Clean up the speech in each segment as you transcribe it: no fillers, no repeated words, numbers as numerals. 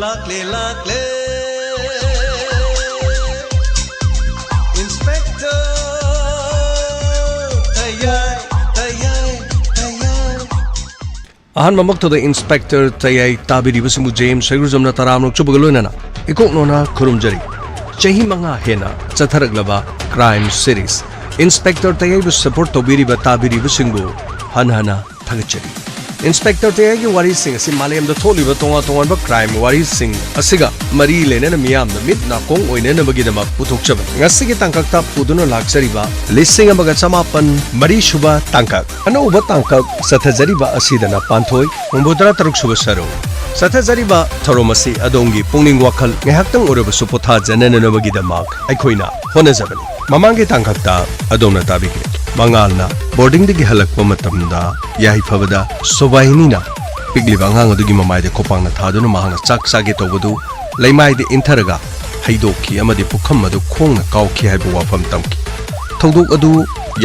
Lakle lakle Inspector Tayai Tayai Tayai Ahan mamak to the Inspector Tayai tabiri basimu James Sagruzamna taramnok chubagaloinana ikok nona khurumjari chahi manga hena chatharaglaba crime series Inspector Tayai bu support tobiriba tabiri basingbu hanhana thagachari Inspector Tayai ki wari sing asi malayam da tholiba tonga tonga ba crime wari sing asiga mari lena na miyam da mit na kong oine na bagi dama puthokchaba ngasi ki tangkak ta puduna lakchari ba lising amaga samapan mari shuba tangkak ana uba tangkak sathajari ba asida na panthoi umbodra taruk shuba saro sathajari ba thoromasi adongi pungning wakhal ngehaktang oraba supotha janana na bagi dama aikhoina honajabani mamangi tangkak ta adona tabike Mangalna boarding digi halakpa matamda yahi phabada sobahinina pigli bangang adugi mamai de kopangna thaduna mahanga chak sage tobadu leimai de intharaga haidokki amadi pukham adu khongna kawki haibu wafam tamki thodok adu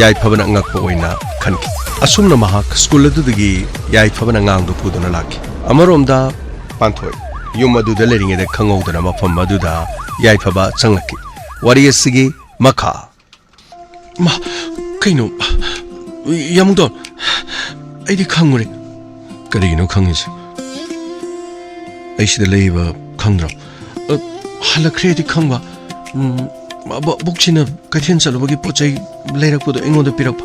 yahi phabana ngakpa oina khanki asumna mahak school adu digi yahi phabana ngang du puduna laki amaromda panthoi yum adu de leringe de khangodana mafam adu da yahi phaba changlaki wari asigi makha ma Kaino, Yamudon, I did Kangri. Carino Kangis. I should leave a Kangra. Hala created Kanga. Bookchin of Katian Salvagi Poche later put the Engo the Pirop.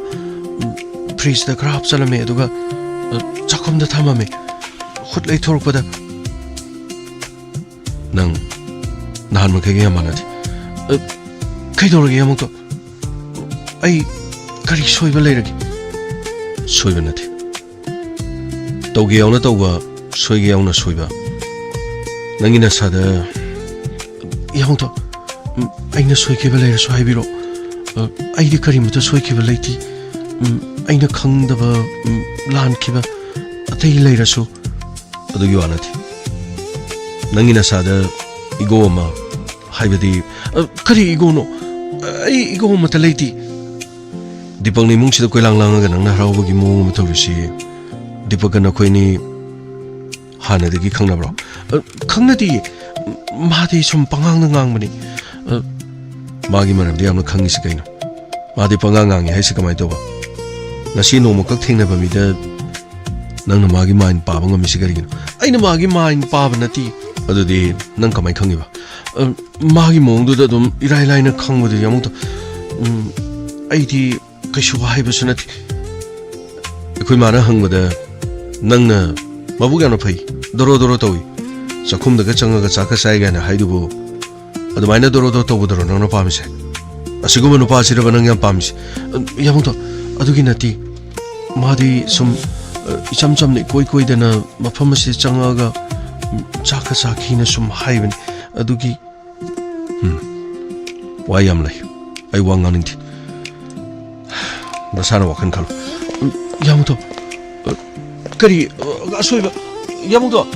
Priest the crab salame, Duga, Chakum the Tamame. Hot late talk with a Nang Nahamakagamanat. Kaidor Yamuto. I Kari soiba leiragi soiba nati tauge yauna tauba soige yauna soiba nangina sada yaunto aina soikeba leira so haibiro aidi kari muta soikeba leiti aina khangdaba lankiba atai leira so adugi wanati nangina sada igo ma haibadi kari igo no ai igo mata leiti Dipak ni mung sida koilang lang ganang nahraw bagi mo matawisi Dipak na koy ni hana digi khang na bro khang na di madi sum pangang ngang mani magi manam di amna khang isi kaino madi pangang ngang hai si kamai to ba ngasi no mo kak thing na ba mi da nang na magi main pa bang mi si gari ai na magi main pa ba na ti adu di nang kamai khangi ba magi mong du da dum irai lai na khang ba di yamung to ai di Kaishu haibasuna ti Ekoi mana hangmada nangna mabugana pai doro doro tawi sakhum daga changa ga chaka sai ga na haidubu adumaina doro doro tawu doro nangna pamise asiguma no pasira banang yam pamise yamuto adugi nati madi sum icham cham ne koi koi dana mafam se changa ga chaka sakhi na sum haibani adugi wayam lai ai wanganing ti Nasana wakan kalu Yamuto Kari Asoiba Yamuto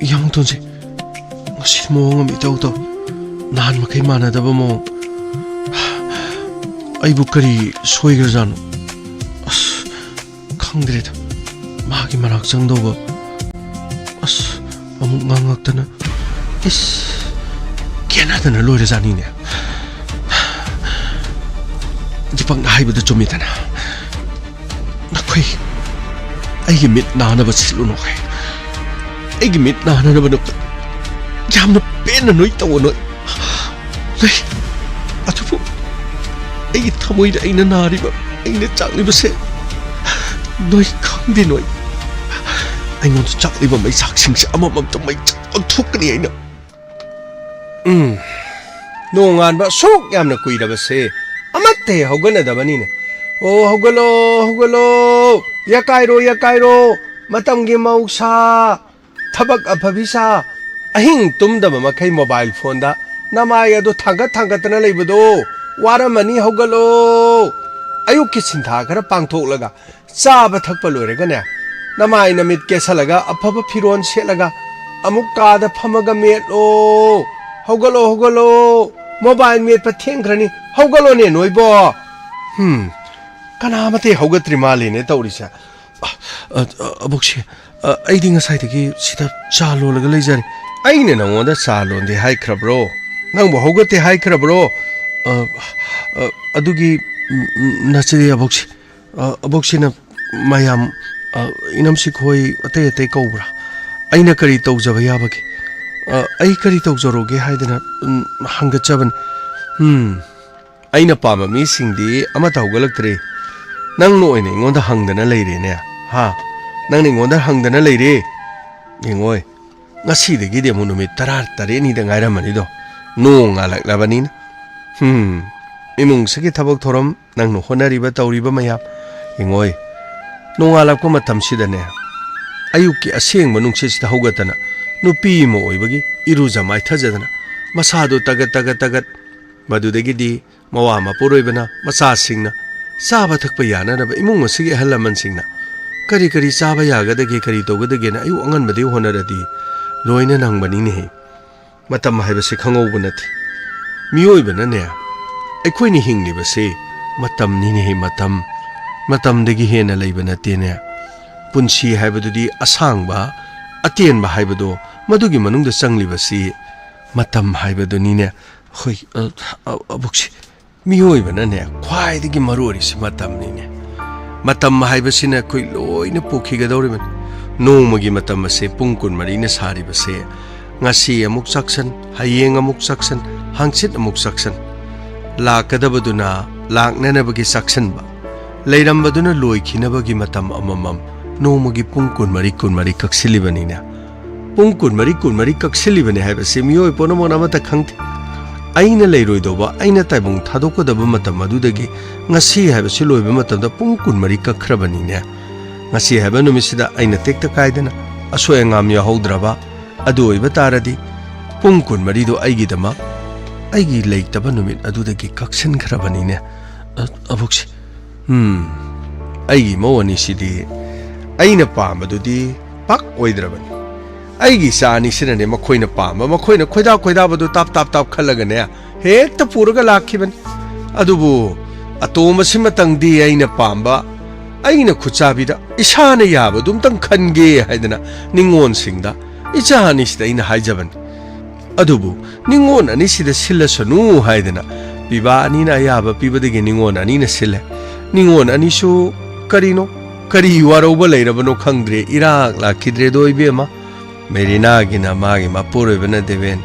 Yamuto si Ngasi mo nga mitaw to Nahan makay mana daba mo Ay bu kari Soigar jano As Kangdiret Magi manak jang daw ba As Amuk ngangak tana Is Kaya natin na loy razani niya Dipang nahaibada chumita na Nakoy Ay gimit na ba silo no kay Ay gimit na ba no Jam na pena no itaw no Ay Ato po Ay tamoy na ay nanari ba Ay nachakli ba se Noy kang di noy Ay ngon chakli ba may saksing sa amamam to may chakag ni ay na Noongan ba sok yam na kuy na ba se Amate hogana da bani ne o hogalo yakairo matam gi mausa thabak aphabisa ahing tum da makai mobile phone da namai ado thanga tana leibodo waramani hogalo ayuk ki sintha khara pangthok laga chaba thakpa loirega ne namai namit kesalaga aphaba phiron selaga amuk ka da phamaga metlo hogalo Mobile met pa thengkrani hogalo ne noibo kana mate hogatri mali ne taurisa abukshi ꯑꯩꯗꯤ ꯉꯁꯥꯏꯗꯒꯤ ꯁꯤꯗ ꯆꯥ ꯂꯣꯜꯂꯒ ꯂꯩꯖꯔꯦ ꯑꯩꯅ ꯅꯉꯣꯟꯗ ꯆꯥ ꯂꯣꯟꯗꯦ ꯍꯥꯏꯈ꯭ꯔꯕ꯭ꯔꯣ ꯅꯪꯕꯨ ꯍꯧꯒꯠꯇꯦ ꯍꯥꯏꯈ꯭ꯔꯕ꯭ꯔꯣ ꯑꯗꯨꯒꯤ ꯅꯆꯦ ꯑꯕꯣꯛꯁꯤꯅ ꯃꯌꯥꯝ ꯏꯅꯝꯁꯤ ꯈꯣꯏ ꯑꯇꯩ ꯑꯇꯩ ꯀꯧꯕ꯭ꯔꯥ ꯑꯩꯅ ꯀꯔꯤ ꯇꯧꯖꯕ ꯌꯥꯕꯒꯦ ꯑꯩ ꯀꯔꯤ ꯇꯧꯖꯔꯣꯒꯦ ꯍꯥꯏꯗꯅ ꯍꯪꯒꯠꯆꯕꯅꯤ ꯑꯩꯅ ꯄꯥꯝꯕ ꯃꯤꯁꯤꯡꯗꯤ ꯑꯃꯠꯇ ꯍꯧꯒꯠꯂꯛꯇ꯭ꯔꯦ ꯅꯪꯅ ꯑꯣꯏꯅ ꯑꯩꯉꯣꯟꯗ ꯍꯪꯗꯅ ꯂꯩꯔꯦꯅꯦ ꯍꯥ ꯅꯪꯅ ꯑꯩꯉꯣꯟꯗ ꯍꯪꯗꯅ ꯂꯩꯔꯦ ꯌꯦꯡꯉꯣꯏ ꯉꯁꯤꯗꯒꯤꯗꯤ ꯑꯃꯨꯛ ꯅꯨꯃꯤꯠ 18ꯅꯤꯗ ꯉꯥꯏꯔꯝꯃꯅꯤꯗꯣ ꯅꯣꯡ ꯉꯥꯜꯂꯛꯂꯕꯅꯤꯅ ꯏꯃꯨꯡꯁꯤꯒꯤ ꯊꯕꯛ ꯊꯧꯔꯝ ꯅꯪꯅ ꯍꯣꯠꯅꯔꯤꯕ ꯇꯧꯔꯤꯕ ꯃꯌꯥꯝ ꯌꯦꯡꯉꯣꯏ ꯅꯣꯡꯉꯥꯜꯂꯛꯄ ꯃꯇꯝꯁꯤꯗꯅꯦ ꯑꯌꯨꯛꯀꯤ ꯑꯁꯦꯡꯕ ꯅꯨꯡꯁꯤꯠꯁꯤꯗ ꯍꯧꯒꯠꯇꯅ ꯅꯨꯄꯤ ꯑꯃ ꯑꯣꯏꯕꯒꯤ ꯏꯔꯨꯖ ꯃꯥꯏꯊꯖꯗꯅ ꯃꯁꯥꯗꯨ ꯇꯒꯠ ꯃꯗꯨꯗꯒꯤꯗꯤ ꯃꯋꯥ ꯃꯄꯨꯔꯣꯏꯕꯅ ꯃꯆꯥꯁꯤꯡꯅ ꯆꯥꯕ ꯊꯛꯄ ꯌꯥꯅꯅꯕ ꯏꯃꯨꯡ ꯑꯁꯤꯒꯤ ꯑꯍꯜ ꯂꯃꯟꯁꯤꯡꯅ ꯀꯔꯤ ꯀꯔꯤ ꯆꯥꯕ ꯌꯥꯒꯗꯒꯦ ꯀꯔꯤ ꯇꯧꯒꯗꯒꯦꯅ ꯑꯌꯨꯛ ꯑꯉꯟꯕꯗꯒꯤ ꯍꯣꯠꯅꯔꯗꯤ ꯂꯣꯏꯅ ꯅꯪꯕꯅꯤꯅꯦꯍꯦ ꯃꯇꯝ ꯍꯥꯏꯕꯁꯤ ꯈꯪꯍꯧꯕ ꯅꯠꯇꯦ ꯃꯤꯑꯣꯏꯕꯅꯅꯦ ꯑꯩꯈꯣꯏꯅ ꯍꯤꯡꯂꯤꯕꯁꯦ ꯃꯇꯝꯅꯤꯅꯦꯍꯦ ꯃꯇꯝꯗꯒꯤ ꯍꯦꯟꯅ ꯂꯩꯕ ꯅꯠꯇꯦꯅꯦ ꯄꯨꯟꯁꯤ ꯍꯥꯏꯕꯗꯨꯗꯤ ꯑꯁꯥꯡꯕ ꯑꯇꯦꯟꯕ ꯍꯥꯏꯕꯗꯣ ꯃꯗꯨꯒꯤ ꯃꯅꯨꯡꯗ ꯆꯪꯂꯤꯕꯁꯤ ꯃꯇꯝ ꯍꯥꯏꯕꯗꯨꯅꯤꯅꯦ ꯍꯣꯏ ꯑꯕꯣꯛꯁꯤ ꯃꯤꯑꯣꯏꯕꯅꯅꯦ ꯈ꯭ꯋꯥꯏꯗꯒꯤ ꯃꯔꯨ ꯑꯣꯏꯔꯤꯁꯤ ꯃꯇꯝꯅꯤꯅꯦ ꯃꯇꯝ ꯍꯥꯏꯕꯁꯤꯅ ꯑꯩꯈꯣꯏ ꯂꯣꯏꯅ ꯄꯨꯈꯤꯒꯗꯧꯔꯤꯕꯅꯤ ꯅꯣꯡꯃꯒꯤ ꯃꯇꯝ ꯑꯁꯦ ꯄꯨꯡ 24ꯅ ꯁꯥꯔꯤꯕꯁꯦ ngasi amuk saksan hayeng amuk saksan hangsit amuk saksan lakadabaduna laknanabagi saksan ba leirambaduna loikhinabagi matam amamam nomagi pung kunmari kaksilibanina pung kunmari kaksilibane haibase miyoi ponomon amata khangti aina leiroidoba aina taibung thadokodaba matam adudagi ngasi haibase loiba matamda pung kunmari kakkhrabanina ngasi haiba numisida aina tekta kaidana asoy ngam yahoudraba adu oiba taradi pung kunmarido aigidama aigi leitaba numit adudagi kaksin khrabanine abuksi aigi mawani sidi aina pamadudi pak oidrabani aigi sani sinane makhoina pama makhoina khoida badu tap khalagane hekta puraga lakhiban adubu atoma simatangdi aina pamba aina khuchabida isana yaba dumtang khange haidana ningon singda ichani sida ina haijaban adubu ningon ani sida silasanu haidana biba ani na yaba pibadagi ningon ani na sile ningon ani su karino kari waroba leirabano khangdre irak lakhidre doibema merina gina magi mapurobena deven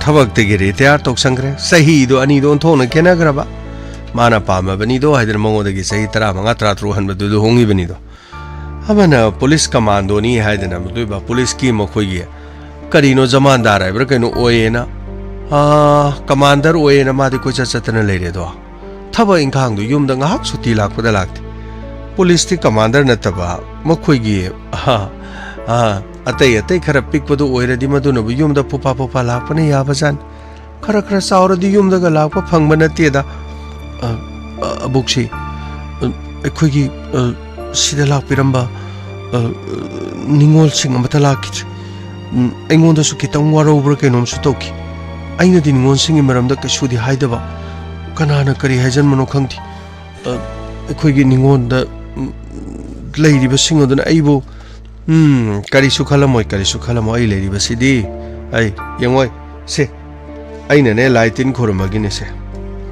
thabak tegere tayar toksangre sahi do ani don thona kena graba mana pama bani do haidana mongodagi sahi 35 hanbadu do hongi bani do amana police commando ni haidana muduba police ki mokhoigi karino zamandar aibra kaino oyena commander oyena madi ko chatana leire do thaba inkhang do yumda ngahak suti lakpada lakti police ti commander nataba mokhoigi atai khara pikpadu oiradi maduna bu yumda pupa lakpane yabajan khara sauradi yumda ga lakpa phangba nateda abuksi ekhoigi sida lakpiramba ningol sing amata lakit engonda su kitang warobra kenom su toki aina di ningol sing maramda kasudi haidaba kanana kari hajan mano khangti ekhoigi ningonda leiriba singodana aibo kari su khalamoi ai leiriba sidi ai yengoi se aina ne laitin khormagine se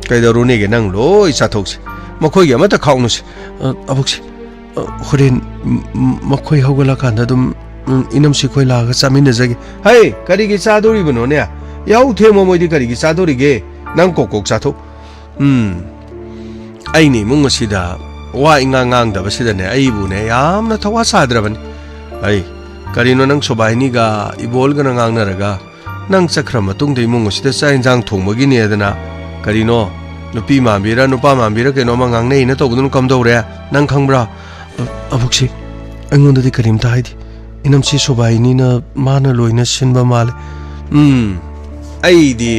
kaidarune ge nang loi chathokse makhoigi amata khaunuse abuksi horen makhoi hogala kanda dum inam sikhoi laga chamina jage hai kari gi chadori bano ne yau themo moidi kari gi chadori ge nang kokok chatho ai ni mung sida wa ingang da basida ne ai bu ne yamna thawa sadraban ai kari no nang sobaini ga ibol ga nang naraga nang chakra matung dei mung sida sa injang thongmagi ne dana kari no nupi mambira nupa mambira ke no mangang nei na to budun kam dore nang khangbra abuksi angonda di karim taidi inam si sobaini na mana loina sinba male ai di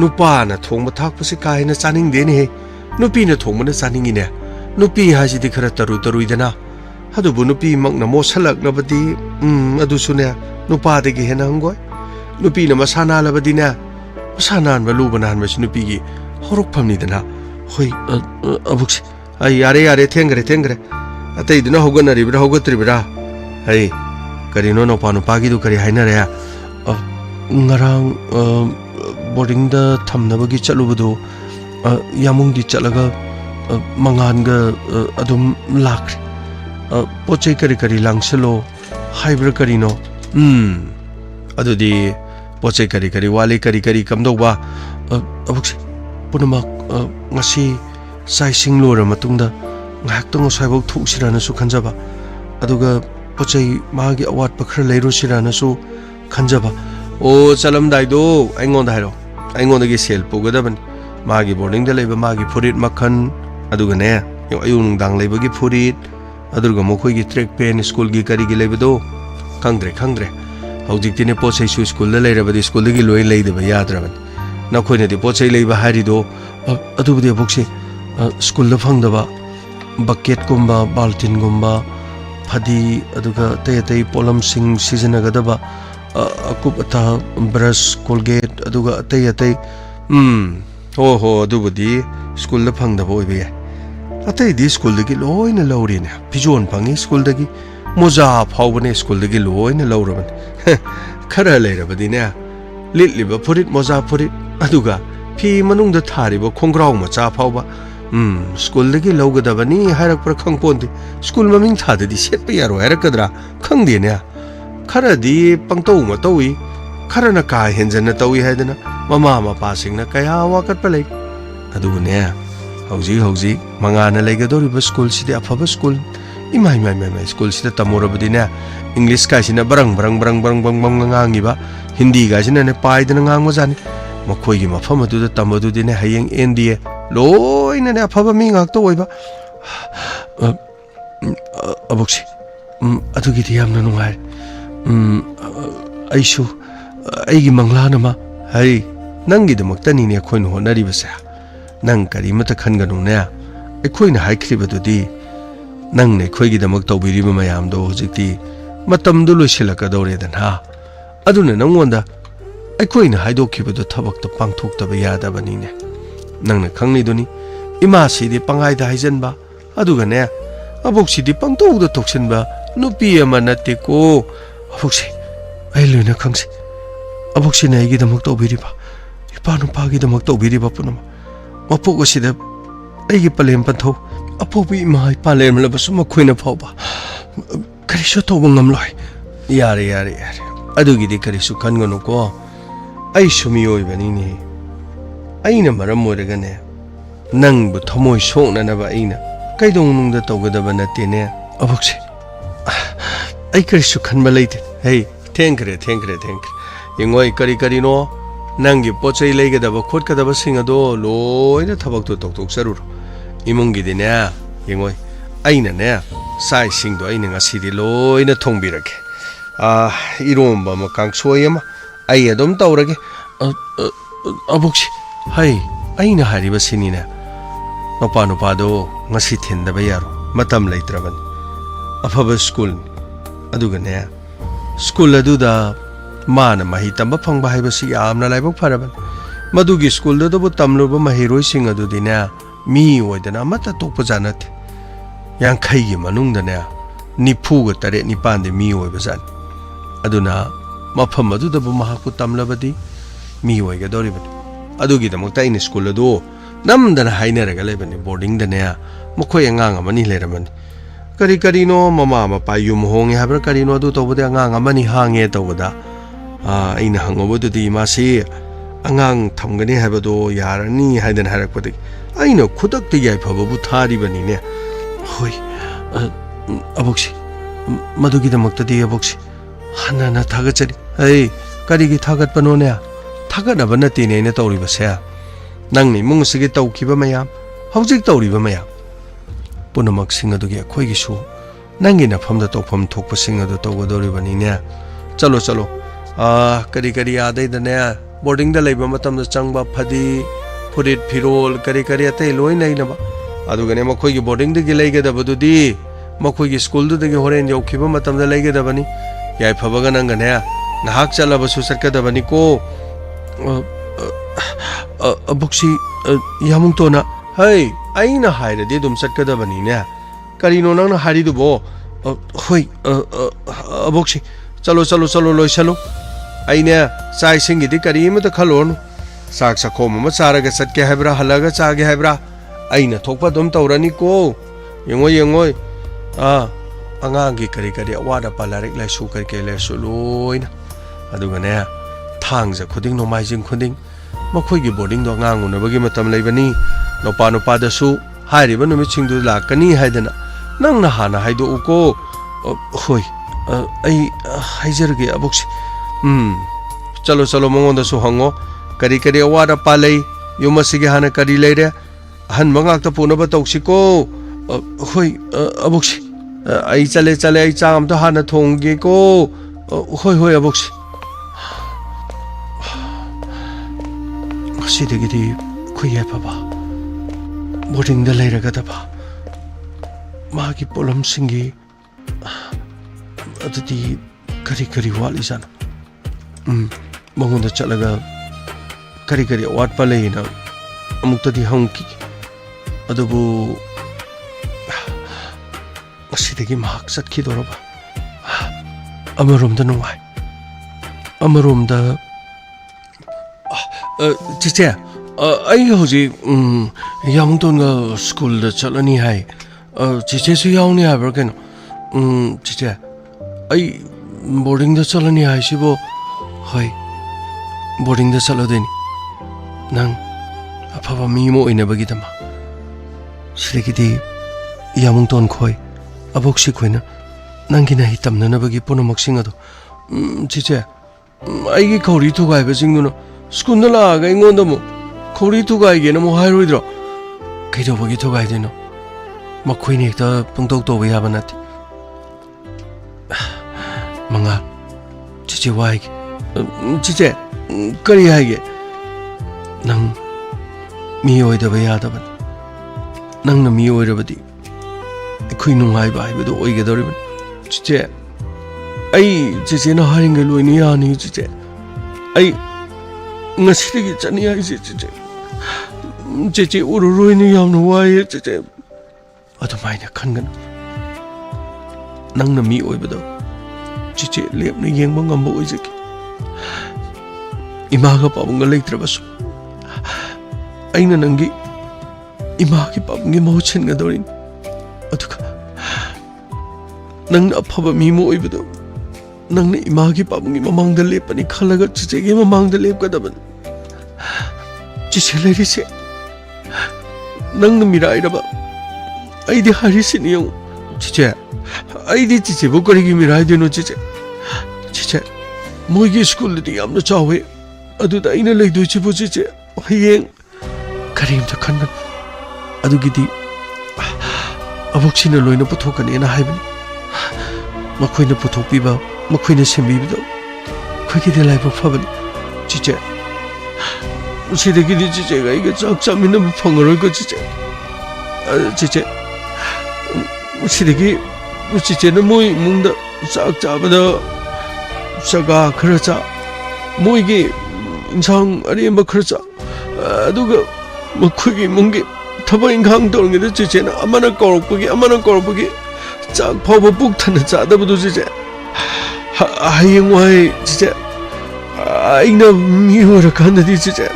nupa na thongba thakpa se kai na chaning de ne nupi na thongba na chaning ne nupi ha ji di khara taru idana hadu bu nupi mak na mo salak na badi adu sune nupa de gi hena ngoi nupi na masana la badi na masanan ba lu banan ma nupi gi horok phamni dana hoi abuksi ai yare thengre atai dina hoganari bra hogatribra hey karino no panu pagi du kari haina re ngarang boarding da thamna bagi chalu budu yamung di chalaga mangan ga adum lak pochai kari kari langselo haibra karino adudi pochai kari kari wali kari kari kamdo ba abuk punamak ngasi sai singlora matungda ngaktong saibok thuksirana su khanjaba aduga pochai magi awat pakhra leiru sirana su khanjaba o chalam dai do aingon da hairo aingon gi sel pugadaban magi boarding da leiba magi furit makhan aduga ne ayung dang leiba gi furit aduga mokhoi gi track pen school gi kari gi leiba do khangdre hojik tine pochai su school da leiraba di school gi loi leidaba yadraban na khoina di pochai leiba hari do adubudi abukse school da phangdaba bucket gumba baltin gumba phadi aduga tay polam sing seasonagada akup ata brush colgate aduga tay ho adubudi school da phangdaba oibe atai di school dagi loina laurine pijon phangi school dagi moja phawbane school dagi loina lauraban khara leirabadi ne litliba furit moja furit aduga fi manung da thariba khongrau macha phawba school dagi laugadabani hairak par khangponde school maming thadadi setpa yaro hairakadra khangde ne khara di pangtau ma tawi khara na ka henjana tawi haidana mama mapa singna kaya wakat palai adu ne hauji mangana leigadoriba school sidi afaba school imai school sida tamorabadi ne english ka sina barang ngangi ba hindi ga sina ne paidana ngangma jani makhoi gi mafam adu da tamadu dine hayeng NDA loina ne afaba mi ngak to oiba abuksi adugi di yamna nungai aishu aigi manglana ma hai nangi damakta ni ne khoin honari basa nang kari mata khanganu ne ai na haikhribadudi nang ne khoi gi damak tawbiriba mayam do hojikti matam du loisilakadore dan ha aduna nangonda ai na haidokibadu thabak ta pangthok ta yada bani ne nang na khangni duni ima sidi pangai da haijanba aduga ne abok sidi pangtau da toksinba nupi ama natte ko abok si ai loina khangsi abok si nai gi damak tawbiriba ipa nu pa gi damak tawbiriba punam mapok asida ai gi palem pantho apobi mai palem labasu makhoina phawba karisu to bangam loi yare adugi di karisu khanganu ko ai sumi oi bani ni aina maram moiraga ne nang bu thomoi sokna na ba aina kaidong nung da tawgada nate ne abokse ai karisu khanba leite hey thank you yengoi kari no nangi pochai leigada ba khotkada ba singa do loina thabak to tok sarur imungi de ne yengoi aina ne sai sing do aina ngasi di loina thongbirake iromba ma kangsoi ama ai adom tawrage abokse hai aina hariba sinina nopa do ngasi thinda ba yaro matam leitraban afaba school aduga ne school aduda mana mahi tamba phangba haiba si amna laibok pharaban madugi school da bu tamluba mahiroi sing adudi ne mi oidana mata tokpa janat yang khai gi manung da ne nifu ga tare ni pande mi oiba jan aduna mafam aduda bu mahaku tamlabadi mi oiga doriban adugi da mokta in school adu namdana hainaraga lebani boarding da ne mokhoi angang amani leramani kari no mama mapa yum honge habra kari no adu tobode angang amani hange tobada aina hangobodu di masi angang thamgani habado yarani haidan harakpadi aina khudak te yai phababu thari bani ne hoi aboksi madugi da makta di aboksi hanana thagachari hey kari gi thagat pano ne thagat na banati ne ne tawri base nang ni mung sigi tawkiba mayam hojik tawri ba mayam punamak sing adu gi khoi gi su nangi na famda tokpham thokpa sing adu tawgodori bani ne chalo kari adai da ne boarding da leiba matam da changba phadi furit phirol kari atai loi nai na ba adu gane makhoi gi boarding da gi leiga da badu di makhoi gi school da gi horen yaukiba matam da leiga da bani yai phabaga nang ne nahak chala ba su sarka da bani ko abuksi yamung to na hai aina haira de dum sarka da bani ne kari no nang na hari du bo ꯍꯣꯏ ꯑꯕꯣꯛꯁꯤ ꯆꯠꯂꯣ ꯆꯠꯂꯣ ꯆꯠꯂꯣ ꯂꯣꯏꯁꯜꯂꯣ ꯑꯩꯅꯦ ꯆꯥꯛ ꯏꯁꯤꯡꯒꯤꯗꯤ ꯀꯔꯤ ꯑꯃꯇ ꯈꯜꯂꯨꯔꯅꯨ ꯆꯥꯛ ꯆꯥꯈꯣꯝ ꯑꯃ ꯆꯥꯔꯒ ꯆꯠꯀꯦ ꯍꯥꯏꯕ꯭ꯔꯥ ꯍꯜꯂꯒ ꯆꯥꯒꯦ ꯍꯥꯏꯕ꯭ꯔꯥ ꯑꯩꯅ ꯊꯣꯛꯄ ꯑꯗꯨꯝ ꯇꯧꯔꯅꯤꯀꯣ ꯌꯦꯡꯉꯣ ꯌꯦꯡꯉꯣꯏ ꯑꯉꯥꯡꯒꯤ ꯀꯔꯤ ꯀꯔꯤ ꯑꯋꯥꯠ ꯑꯄꯥ ꯂꯥꯏꯔꯤꯛ ꯂꯥꯏꯁꯨ ꯀꯔꯤ ꯀꯔꯤ ꯂꯩꯔꯁꯨ ꯂꯣꯏꯅ ꯑꯗꯨꯒꯅꯦ ꯊꯥꯡꯖ ꯈꯨꯗꯤꯡ ꯅꯣꯡꯃꯥꯏꯖꯤꯡ ꯈꯨꯗꯤꯡ ꯃꯈꯣꯏꯒꯤ ꯕꯣꯔꯗꯤꯡꯗꯣ ꯑꯉꯥꯡ ꯎꯅꯕꯒꯤ ꯃꯇꯝ ꯂꯩꯕꯅꯤ ꯅꯨꯄꯥꯗꯁꯨ ꯍꯥꯏꯔꯤꯕ ꯅꯨꯃꯤꯠꯁꯤꯡꯗꯨ ꯂꯥꯛꯀꯅꯤ ꯍꯥꯏꯗꯅ ꯅꯪꯅ ꯍꯥꯟꯅ ꯍꯥꯏꯗꯣꯛꯎꯀꯣ ꯍꯣꯏ ꯑꯩ ꯍꯥꯏꯖꯔꯒꯦ ꯑꯕꯣꯛꯁꯤ चलो चलो मंगोंदसु हंगो करी करी अवाद अपा लई युम असिगे हाना करी लेरे हन मंगाक्ता पुनबा तौसिको होय अबुक्सी आई चले चले आई चाम तो हाना थोंगे को होय होय अबुक्सी सिदगिदी खुये बाबा बोर्डिंग दा लेरगा दबा मागी पोलम सिंगी अदुदी करी करी वाली जाना मंगोंदा चलगा करी करी अवाट पा लेना अमुक्तदी हंकी अदुबु असिदगी महक चटखी दोरबा अमरोमदा नुवाई अमरोमदा चिचे आई होजी यामुंतोनगा स्कूल दा चलनी हाय चिचे सु यावनी हाबर केनो चिचे आई बोर्डिंग दा चलनी हाय सिबो होय बोर्डिंग दा चलोदेनी नंग अफाबा मीमो ओइनबगिदमा सिरगिदी यामुंतोन खोय अबोक्सी खोयना नंगी नाही तमननबगी पुनमक्सिंग अदो चिचे आइगी खौरी थुगाइबा सिंगुनो स्कूल लागा इंगोंदमो खौरी थुगाइगेना मो हाइरोइद्रो कइदोबगी थुगाइदेनो मखोइने एकता पुंतौ तोबा याबा नाति मंगा चिचे वाइगे चिचे करी हाइगे नंग मी ओइदबा यादबन नंगना मी ओइरबदी अखोइ नुंगाइबा हाइबदो ओइगदोरिबन चिचे आई चिचे ना हारिंगे लोइनी यानी चिचे आई ngasidige chani ai che ururoi ni yamna wai che adumaina khangan nangna mi oibado che lepna yengba ngamba oijaki ima ga pabunga leitrabasu aina nangi ima gi pabungi mauchen ga dorin aduka nangna aphaba mi mo oibado नंगने इमा की पाबुंगी ममांग दा लेपनी खलगा चिचे की ममांग दा लेप गदबन चिचे लेरी से नंग मिराइरबा आइदि हारिसिनि यं चिचे आइदि चिचे बो करिगी मिराइ देनो चिचे चिचे मोइगी स्कूल दि यामना चावे अदुदा आइना लेदु चिबो चिचे हयें करीम त खनगन अदुगिदि अबोक्सिना लोइना पुथोकनेना हाइबनि मखोइना पुथोकपिबा मखोइना सेमबिबदो खोइगिदि लाइबा फबनि चिचे उसिदगिदि चिचे गाइगा चाक चामिना फंगरोइको चिचे चिचे उसिदगी चिचे न मोइ मुंगदा चाक चाबदा सगा खरचा मोइगी इंसांग अरेम्बा खरचा अदुगा मखोइगी मुंगी थबा इंखांग तोरंगिदा चिचे न अमना कौरपगी चाक फावबा पुक थना चादबदु चिचे हयेंग वाई चिचे आइना मी ओरकानदि चिचे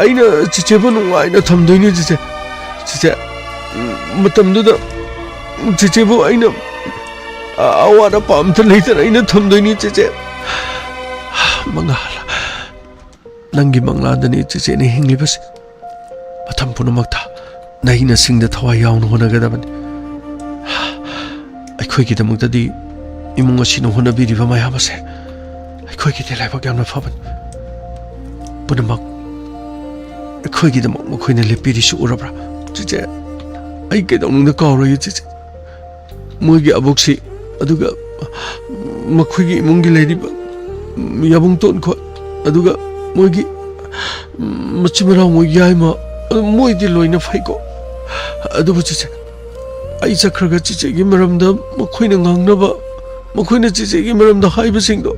आइना चिचेबो नुंगाइना थमदोइनि चिचे चिचे मतमदुदा चिचेबो आइना आवादा पामथ लेतन आइना थमदोइनि चिचे मंगाला नंगी मंगलादनि चिचे ने हिंग्लिबस पथम पुनमक्ता नहिना सिंगदा थवा यावनो होनगदबनि अखोइगिदमक्तदि इमुंग असिनो होनबिरिबा मायाबसे अखोइगिदि लाइबक यामना फबन पुनमक अखोइगिदमक मखोइना लेपिरिसु उरब्रा चिचे आई केदौनुंदा कावरय चिचे मोइगी अबोक्सी अदुगा मखोइगी इमुंगी लेरिबा याबुंग तोन खो अदुगा मोइगी मचिमरा मोइगी आइमा मोइदि लोइना फाइको अदुबु चिचे आई चखरगा चिचेगी मरमदा मखोइना ngangnaba मखोइना चिचेगी मरमदा हाइबसिंगदो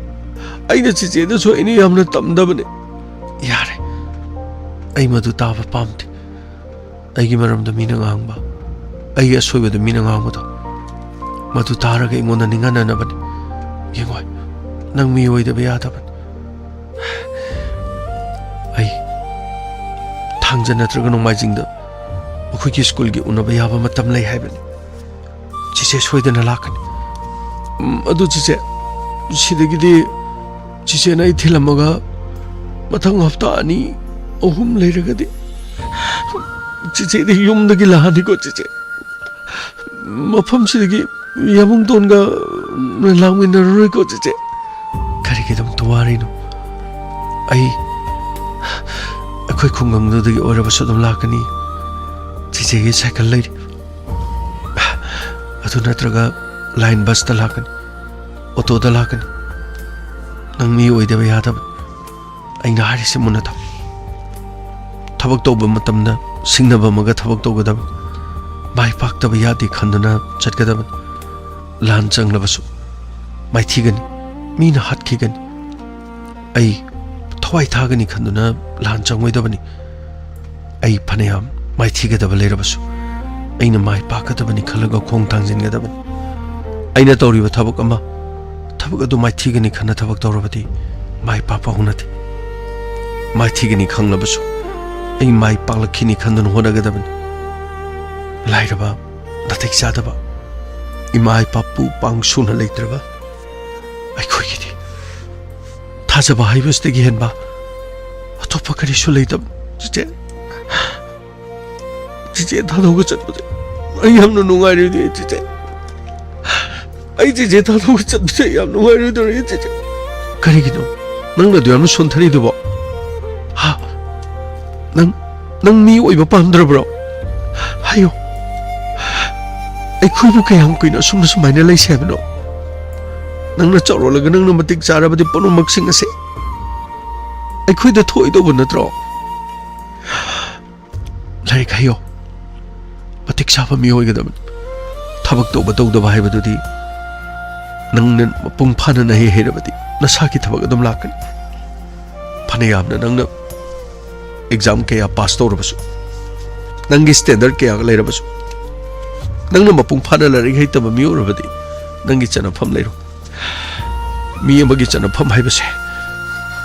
आइना चिचेदसु आइना यामना तमदबने यारे आई मदु ताबा पामते आइगी मरमदा मीना ngangbा आई असोइबदा Meena ngangbदो madu taraga ingona ningana na bani yengoi nang mi oi da ba ya da ban ai thangja natraga nong mai jing da khoi ki school gi unaba ya ba matam lai hai bani chiche soidana lakani adu chiche sidagi di chiche nai thilamaga mathang hafta ani ohum leiraga di chiche di yum dagi lahani ko chiche mafam sidagi yamung tonga langmina roi ko chiche kari ki dam tuwari no ai akhoi khungam du dagi oraba sodam lakani chiche gi cycle lai adu natraga line bus ta lakani auto da lakani nang mi oi da ba ya da ai na hari se munata thabak to ba matam na singna ba maga thabak to ga da mai pak ta ba ya di khandana chat ga da lan chang la basu mai thi gani mi na hat khi gani ai thwai tha gani khanduna lan chang oi da bani ai phanayam mai thi ga da ba le ra basu ai na mai pak ka da bani khalaga khong thang jin ga da bani ai na tori ba thabak ama thabak adu mai thi gani khana thabak to ra ba di mai pa pa hunati mai thi gani khang la basu ai mai pak la khini khandun hona ga da bani lai ra ba natik sa da ba i mai pa pu pang su na leitre ba ai khoi gi di tha ja ba hai bus te gi hen ba atop kari su lei da chiche chiche tha do ga chat ba ai ham no nungai ri di chiche ai chiche tha do ga chat ba yam nungai ri do ri chiche kari gi no nang na do yam son thani do ba ha nang mi oi ba pam dra bro hayo ai khoi bu kayam koi na sum sum mai na lai se ba no nang na chawro la ga nang na matik chara ba di ponu mak sing ase ai khoi da thoi do bu na tro lai khayo matik sa ba mi oi ga da thabak to ba do da ba hai ba du di nang na pung phana na he he ra ba di na sa ki thabak adum lakan phanayam na nang na exam ke ya pass to ra ba su nang gi standard ke ya lai ra ba su nang na mapung phana la ri hai ta ba mi ora ba di nang gi chana pham lai ro mi ma gi chana pham hai ba se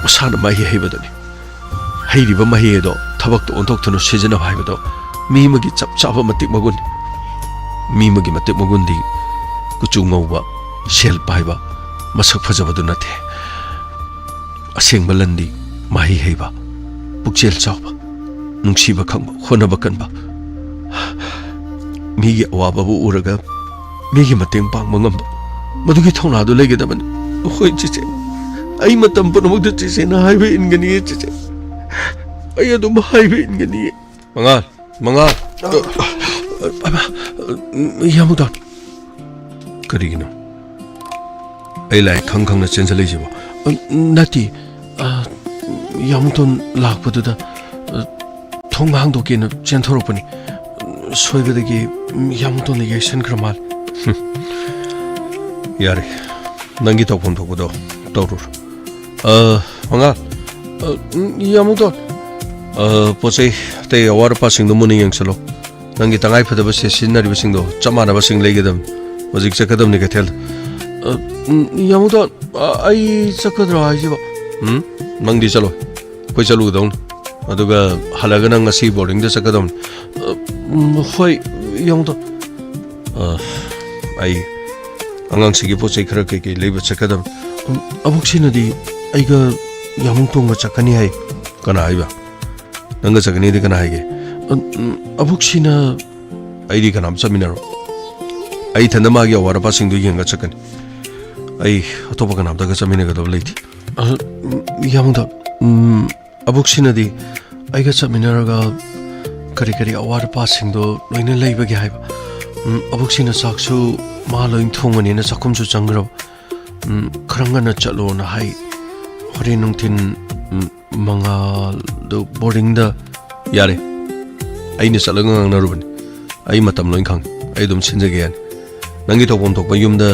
masana ma hi hai ba da ni hai ri ba ma hi do thabak to on thok thunu sejana hai ba do mi ma gi chap chap matik magun mi ma gi matik magun di ku chu ngau ba sel pai ba masak phaja ba du na the aseng balan di ma hi hai ba pukchel chaw ba nungsi ba khang ba khona ba kan ba mi gi awa ba bu uraga mi gi mateng pang mangam ba madu gi thona du lege da ban khoi chiche ai matam pa nomok de chiche na hai be in gani chiche ai adu ma hai be in gani manga ama yamu da kari gi no ai lai khang khang na chen sa le ji ba nati yamu ton lak pa du da thong hang do ke na chen thorok pani soibadagi yamuton lege sen kramal yare nangi tokpon tokbodo torur manga yamuton pochei te awar pa singdo muni yang salo nangi tangai phada ba se sinari ba singdo chamana ba sing legedam ojik chakadam ni kathel yamuton ai chakadra ai ba nangdi chalo koi chalu dong aduga halaga nang asi boarding da chakadam hoi yongdo ai angang sigi pochei khara ke leiba chakadam abuk sinadi aiga yamung tonga chakani hai kana aiba nanga chakani de kana haige abuk sina ai di kanam chaminaro ai thandama gi awara pa singdu yenga chakani ai atopa kanam da chamina ga do leiti yamung da abuk sinadi aiga chaminaraga kari kari awar pa singdo loina leiba gi haiba abuk sina saksu ma loin thongani na sakum chu changra khranga na chalo na hai hore nungthin manga do boarding da yare ai ni salanga na ruban ai matam loin khang ai dum chinja ge an nangi to bom tok ba yum da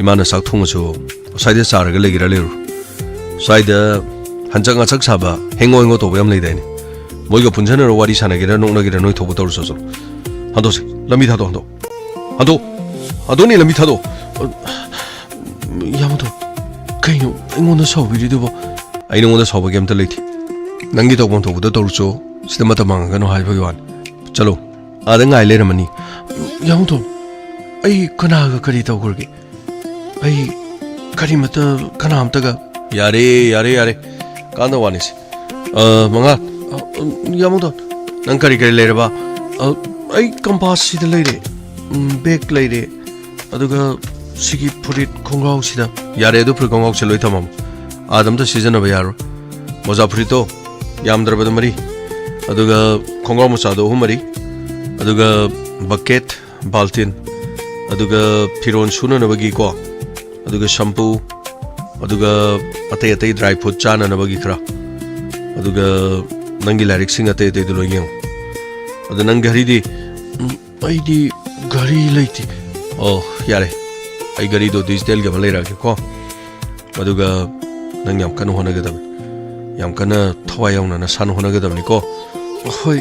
imana sak thong chu saide sar ga legira leru saide hanjanga chak saba hengoi ngo to ba yam leidai ni moiga punjana ro wari sana gira nongna gira noi thobu tor so so hando se lami tha do hando Adoni lambi thado. Yamoto. Kaino ingonda sawbiridubo. Aina ngonda sawbagi amta leiti. Nangi tawbam tawbuda tawrucho. Sida mata mangano haibagi wan. Chalo. Ada ngai leramani. Yamoto. Ai kanaga kari tawgurgi. Ai kari mata kana amtaga. Yare. Kanda wanis. Manga. Yamoto. Nang kari leraba. Ai compass sida lere. Bag lere. Aduga sigi purit kongrau sida. Yare do pur kongrau cheloi tamam. Adam to season of yaro. Moza purito. Yamdra badamari. Aduga kongrau musado humari. Aduga bucket, baltin. Aduga piron suna nabagi ko. Aduga shampoo. Aduga atay dry food chana nabagi kra. Aduga nangi lyric sing atay dulo yung. Adu nang gari di. Ay di gari laiti. Oh yare. Ay gari do digital ga malera ko. Aduga nang yam kanu honagadam. Yam kana thawai yauna na san honagadam ni ko. Hoi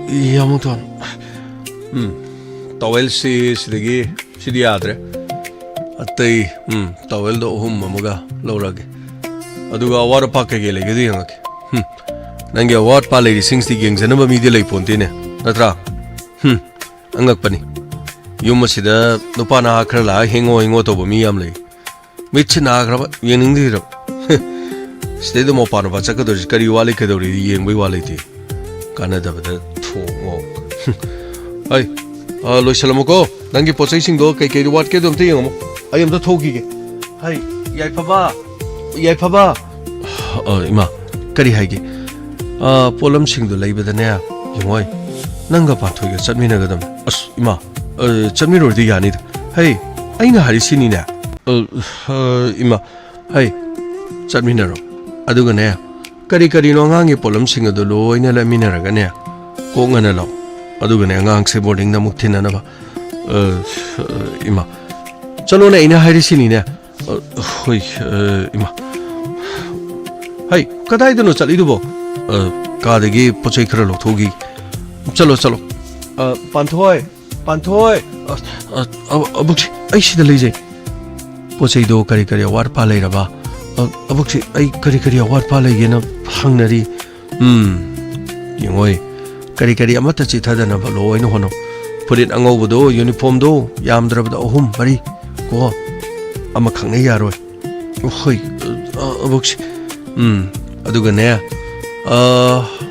yamuton. Towel sidagi sidi adre. Atay towel do mamuga lawrage. Aduga water park ke legedi yangake. Nangi water park lady sings the gangs and media lay pontine. Natra. Angak pani. Yumasida nupana akrala hingo to miam lay. Michina agrava yening. Stay the mopana Pachakador Kariwali Kadori and Wiwality. Canada two. Hi, Losalamoko, Nangi possessing do Kaki what kedum thing. I am the Togi. Hi, Yapaba. Ima, Karihagi. Polam sing the labor the nair. Yoy. Nanga Panthoy, Sadminagadam. Ima, Chamiro the Yanit. Hey, I know how to see Nina. Ima, hey, Sadminaro. Adugane. Kari no hangi polam sing the low in a minaragane. Konganalo. Adugane ang boarding na muktinanaba. Ima. Salona in a harisinina. Ima. Hey, Kadai do not salidubo. Kadagi, Pochekro, Togi. Chalo. Panthoi. I see the lazy. Posedo Karikaria, what paleraba. A book, I Karikaria, what palayana, hungry. Yoy. Karikaria matachi tadana low in hono. Put it over do, uniform do, yam drab the home, Marie. Go. I'm a Kangayaro. Hoi. A book. Aduganea.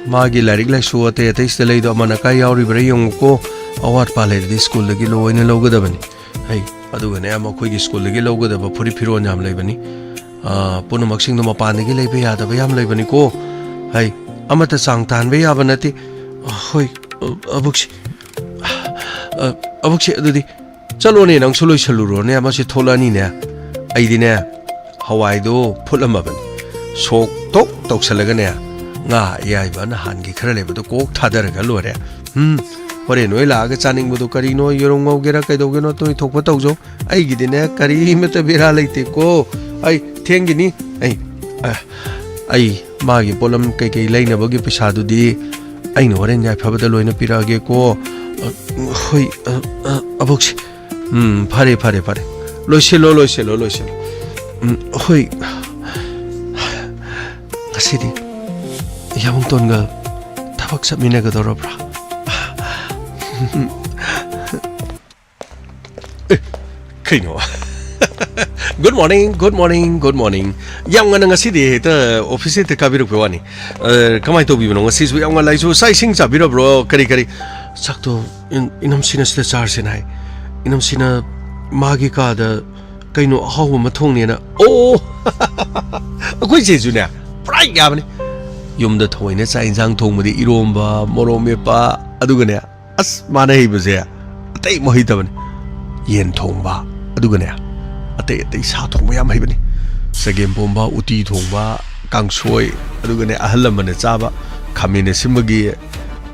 Magi Larigla show at a taste the lady of Manakaya River Yongo, or what palette this school the Gilo in a logadabani. Hey, Aduganea, quick school the Gilo good of a pretty piron yam labani. Punumaxing the Mapanigi Labia, the Yam Labanico. Hey, Amata Sangtan, we have a natty. Hoi, a book. A book, Dudi. Saloni and Solo Saluro, near Machitolanina. I dinner. How I do, pull them up. So, talk Salaganea. Nga, Yavan, Hangi Krele, the coke Tadaraga Lore. What in Willa, Sanning with Carino, Yorongo Gerakadogano to Tokotozo. I get in a Karimeta Viralite go. I Tangini. I Magi Polam Kake Lane of Pisado di. I know when I have the Loina Pirage go. A box. Pare. Loselo. Hoi. A city. Yamuntonga. Tabaks at Minagadorobra. Kino. Good morning. Young and a city, the office at the Kabiruani. Come I to be on a seas with young lights who sizings a bit of bro, Kari. Sakto in Sina Stars and I. In Sina Magica, the Kaino How Matoniana. Oh, a quiz is you now. Right, Gavin. Yum the toy, signs and tone with the Iromba, Moromepa, Aduganea. As Mana was there. Take Mohitavan. Yen Tomba, Aduganea. Ate Sato Yam Haven. Sagam Bomba, Uti Tomba, Gangsoi, Adugane Ahalaman Zaba, Kamine Simagi,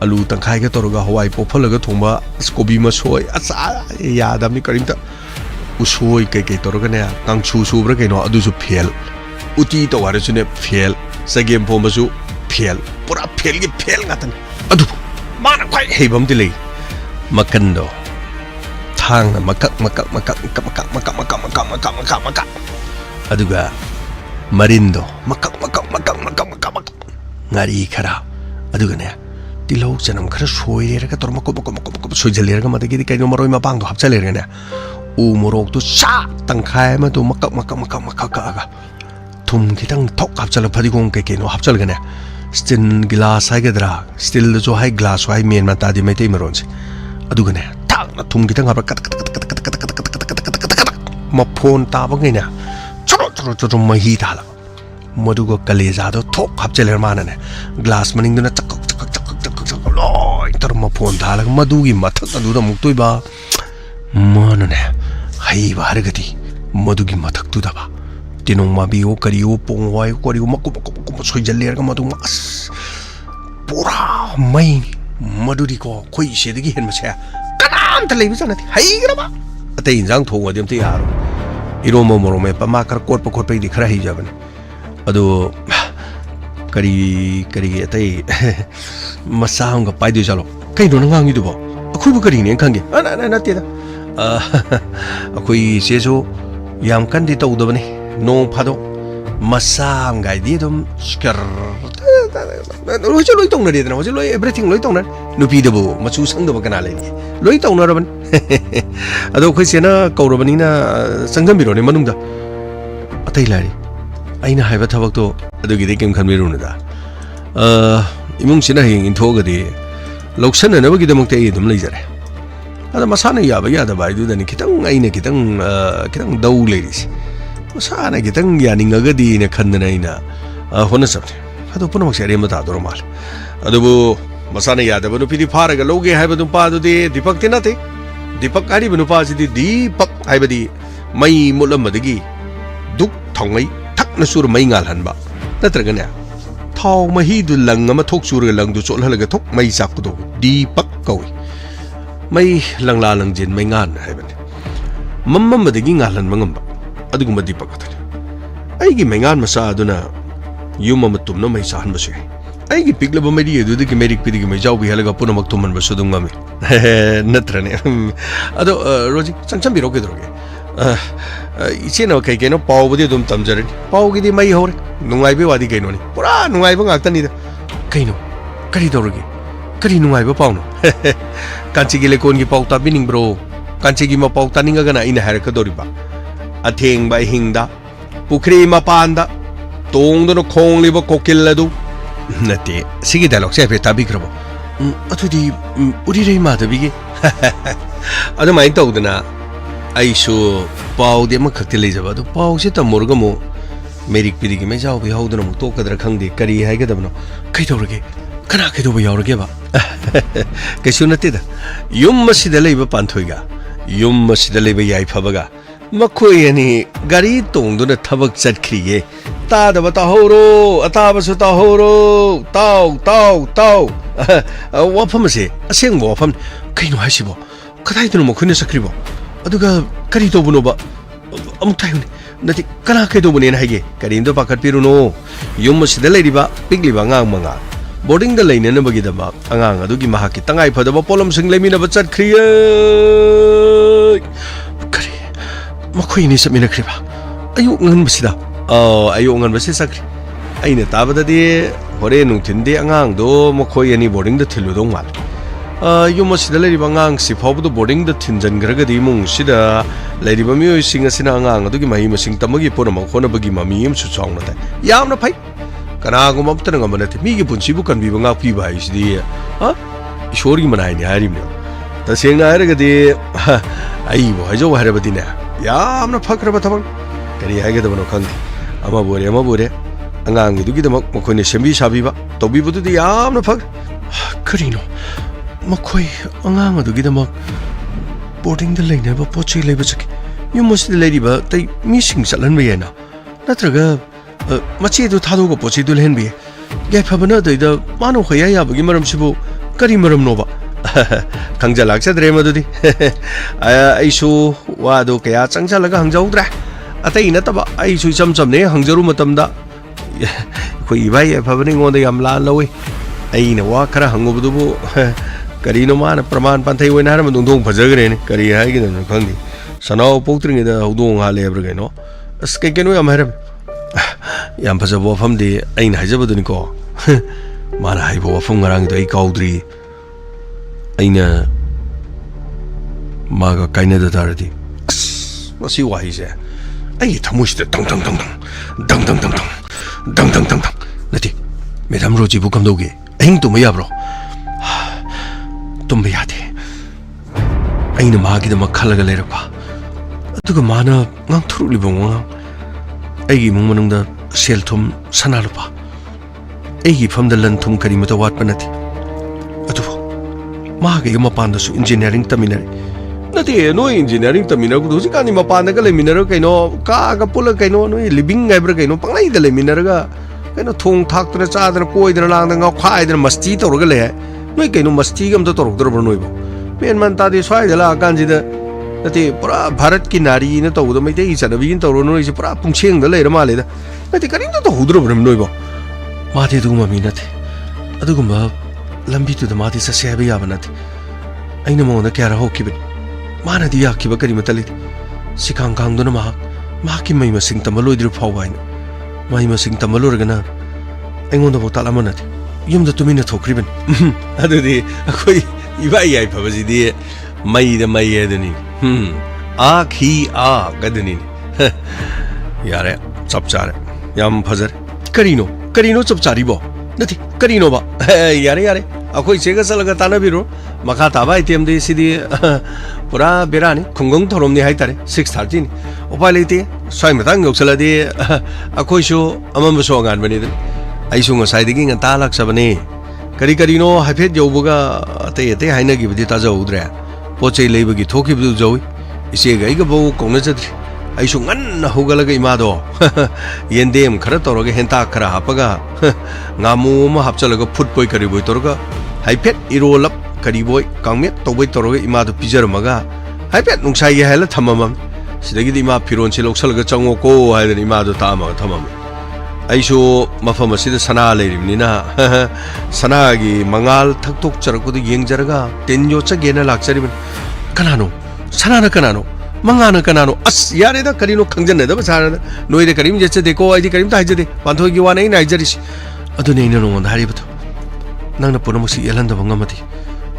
Alu Tankaga Toroga Hawaii, Popolaga Tomba, Scobima Soy, Asa, Yadami Karinta, Usoi Kake Torogana, Gangsu Subragano, Aduzu Piel, Uti to Warisune Piel, Sagam Bombazu, Piel, put a Piel Gatan, Adu, Mana quite Habam delay, Makando. ꯊꯥꯡꯅ ꯃꯀꯛ ꯑꯗꯨꯒ ꯃꯔꯤꯟꯗꯣ ꯃꯀꯛ ꯉꯥꯔꯤ ꯈꯔ ꯑꯗꯨꯒꯅꯦ ꯇꯤꯜꯍꯧ ꯆꯅꯝ ꯈꯔ ꯁꯣꯏꯔꯦꯔꯒ ꯇꯧꯔ ꯃꯀꯨꯞ ꯁꯣꯏꯖꯜꯂꯦꯔꯒ ꯃꯗꯒꯤꯗꯤ ꯀꯩꯅꯣ ꯃꯔꯣꯏ ꯃꯄꯥꯡꯗꯣ ꯍꯥꯞꯆꯜꯂꯦꯔꯒꯅꯦ ꯎ ꯃꯣꯔꯣꯛꯇꯣ ꯆꯥꯛ ꯇꯪꯈꯥꯏ ꯑꯃꯗꯣ ꯃꯀꯛ ꯀꯛꯑꯒ ꯊꯨꯝ ꯈꯤꯇꯪ ꯊꯣꯛ ꯍꯥꯞꯆꯜꯂ ꯐꯗꯤꯒꯣꯝ ꯀꯩꯀꯩꯅꯣ ꯍꯥꯞꯆꯜꯂꯒꯅꯦ स्टील गिलास हाइगद्रा स्टील जो हाइ ग्लास हाइ मेन माता दि मैते मरोन से अदुगने थांग थुम गितंग हाब कत मफोन ताबगैना चरो मही ताला मदुगो कलेजा दो थोक हापचेलर मानने ग्लास मनिंगदुना चक लोय तर मफोन ताला मदुगी मथक अदुदा मुक्तोइबा मानने हाइ बारगति मदुगी मथक तुदबा तिनों माबियो करियो पोंगवाय करियो मकु सोइजल्लेरगा मदुं अस पूरा मई मदुदी को खोइ सेदगी हेनमसे कनाम त लेबि जानाति हाइग्रबा अते इंजांग थोंगदि अमते यारो इरोमो मोरोमे पमा कर कोट दि खरा हिजाबने अदो करी अते मसांग पाइदो चलो कइनो नंगांगी दुबो अखुइबु करिने खंगे नतेदा अखुइ सेजो याम कंदि तौदबने नो फादो मसाम गाइदी दम स्कर रोज लोई तौना देदना होजे लोई एवरीथिंग लोई तौना नुपी दबो मचु संगदब कना लेनि लोई तौना रबन अदो खैसेना कौरबनिना संगम बिरोने मनुंगदा अतै लारि आइना हाइबा थबकतो अदुगिदे केम खनबिरुनदा इमुंग सिना हिंग इंथोगदि लौसननबगी दमकते आई दम लैजरे अदा मसाना याबा यादा बाइदुदनि खितंग आइना खितंग दौ लेरिस मसाना खितंग यानिंगगदि ने खनना होना सबने अदो पुनमक सेरे मता दरो माल अदबो मसाना यादब नुपीदि फारगा लोगे हाइबा नुपा दुदि दीपक तिनाते दीपक आरि नुपा सिदि दीपक हाइबदि मई मुलमदगी दुक थंगै थकना सुर मई गालहनबा नत्रगने थाव मही दु लंग अमा थोक सुर लंग दु चोलहलगा थोक मई चाकदो दीपक कौई मई लंगला लंगजिन मई गान हाइबने मम्ममदगी गालहन मंगम अदुगुम दीपक अथने आइगी मैंगान मसा अदुना युम अमा तुमना मई चाहन बसे आइगी पिगलब मेरी अदुदगी मेरिक पिदिगी मई जाउ बिहलगा पुनमक तुमन बसुदुंगा मे नत्रने अदो रोजी चंचम बिरो केदरोगे इचे न कई केनो पावबदि दुम तमजरनि पावगिदि मई होरे नुंगाइबे वादी केनोनि पुरा नुंगाइबा गाक्तनिदा कइनो करि दौरगे करि नुंगाइबा पावनो कांचिगी लेकोनगी पाव ताबिनिंग्ब्रो कांचिगी मा पाव तानिंगगना इना हारकदोरिबा अथेंबा हिंगदा पुखरी मपानदा तोंगदनो खोंगलिबा कोकिलदु नते सिगी डायलॉग से पे ताबिग्रबो अथुदी उरिरै माधबीगे अदुमाइन तौदना आइसु पाउदे म खक्ति लेजबा दु पाउ से तमोरगमो मेरिक पिदिगी मे जाउ बे हौदनो मु तोकदर खंगदे करी हाइगदबनो कइदौरगे कना कइदौबा यावरगे बा कैसु नतेदा युम मसिदा लेबा पान्थोइगा युम मसिदा लेबा याइफबगा मखोयनी गाड़ी तोंदुना थबक चटखरिये तादब ताहोरो अताबसु ताहोरो ताउ वाफम से असेंग वाफम कइनो हासिबो कदाइदनो मखोयना सख्रिबो अदुगा करि तोबुनोबा अमुक थाइने नति कना कइदोबने हाइगे करिंदो पाखत पिरुनो युम मसिदा लेरिबा पिगलिबा ngang manga बोर्डिंग द लेननबगी दबा अंगांग अदुगी महाकी तंगाइ फदबा पोलम सिंग लेमिनबा चटखरिये मखोइनी समिनख्रिबा अयुक ngनबसिदा अयुक ngनबसि सक्रि आइने ताबददि होरे नुथिनदे अंगांगदो मखोयनी बोर्डिंग द थिलुदों माल युमसिदा लेरिबा अंगांग सिफावदो बोर्डिंग द थिनजनग्रगदि मुंगसिदा लेरिबा मियोय सिंग असिना अंगांग अदुगी मही मसिंग तमगी पोरम खोनबगी ममी यमसु चावना ताइ यामना फै कनागुम अमतन ngमनते मिगी पुंसिबु कनबिबा ngapiba हाइसिदि ईश्वरगी मनाइनि हारिमने तसेंगा हारगदि आइबो हाइजौ हारबदिने यामना फक्रबा थबक करी हाइगदबनो खंदि अमा बोरे अंगांगिदुगिदमक मखोइने सेंबि साबिबा तौबिबुदुदि यामना फक करिनो मखोइ अंगांग अदुगिदमक बोर्डिंग द लेनेबा पोचि लेबा चकी युमसदि लेरिबा तै मिसिंग चलहनबा याना नत्रगा मचेदु थादोगो पोचि दु लेहनबि याइफबना दैदा मानो खया याबगी मरमसिबु करी मरमनोबा खंजा लाक्सद्रे मदुदी आइसु वादो कया चंगचलगा हंगजौद्रे अतै नतबा आइसु चमचमने हंगजरु मतमदा खोइ इबाइ फबनि ngोंदा याम लान लवे आइना वा खरा हंगबदुबु Karino mana praman panthai wena har mandung phajagre ne kari hai ki no khangdi sanao poktring da hudong ha le bra no as ke kenu yam har yam phajabo pham di ain hajaba duni ko mana hai bo phum ngarang dai kaudri aina maga kaina da tardi masi wahi se ai thamush da tang tang tang tang tang tang tang tang tang tang tang nati medam roji bu kam doge ain tu maya bro tumba yade aina magi da makhalaga lerakwa aduga mana ngang thuruli bonga aigi mung manung da sel thum sanalupa aigi pham da lan thum kari mata wat panati adu magi ma pan da su engineering taminare nati no engineering taminare ku dosi kani ma pan da le minare kaino ka ga pula kaino no living ngai bra kaino panglai da le minare ga kaino thong thak tra cha da koi da lang da nga khai da masti to ga le noi kaino masti gam da to ro bro noi bo pen man ta di swai da la kan ji da nati pura bharat ki nari na to da mai dei cha da bin to ro noi ji pura pungcheng da le ra ma le da nati karin da to hudro bro noi bo ma de du ma mi nati adu gum ba lambi tu da ma di sa se ba ya ba nati aina mo da kya ra ho ki ba ma na di ya ki ba kari ma tali sikang kang do na ma ki mai ma sing ta ma loi dir phau ba ina mai ma sing ta ma lor ga na ai ngon da bo ta la ma nati yum da tu mi na thokri ben adu di akoi iba yai pha ba ji di mai da mai ye da ni a khi a ga da ni yare chap char yam phajar karino chap chari bo nati karino ba yare akoi chega salaga ta na biro makha ta ba item de sidi pura berani khungong thorom ni hai tare 6:30 ni opai lete swai matang yoksala de akoi sho amam so ngan bani de ai su nga sai de ngan ta lak sabane kari no hafet yobuga ate haina gi bidi ta jaudre pochei leibagi thoki bu jawi ise ga iga bo kongna jadri ai su ngan na hugala ga ima do yendem khara toroga henta khara hapaga ngamu ma hapchalaga food boy kari boy toroga haifet irolap kari boy kangmet toboy toroga ima do pijar maga haifet nungsai ye hala thamamam sidagi di ma piron che loksalaga chango ko haidani ima do ta ma thamam aisu mafam asida sana leirimnina sana gi mangal thaktok charakudi yengjaraga tenjo chagena lakchariban kanano sana na kanano mangana kanano as yare da karino khangjan da basara noi de karim jeche deko ai di karim ta hajde panthoi gi wana ina hajari adune ina no ngon hari bato nangna punamusi yelan da bangamati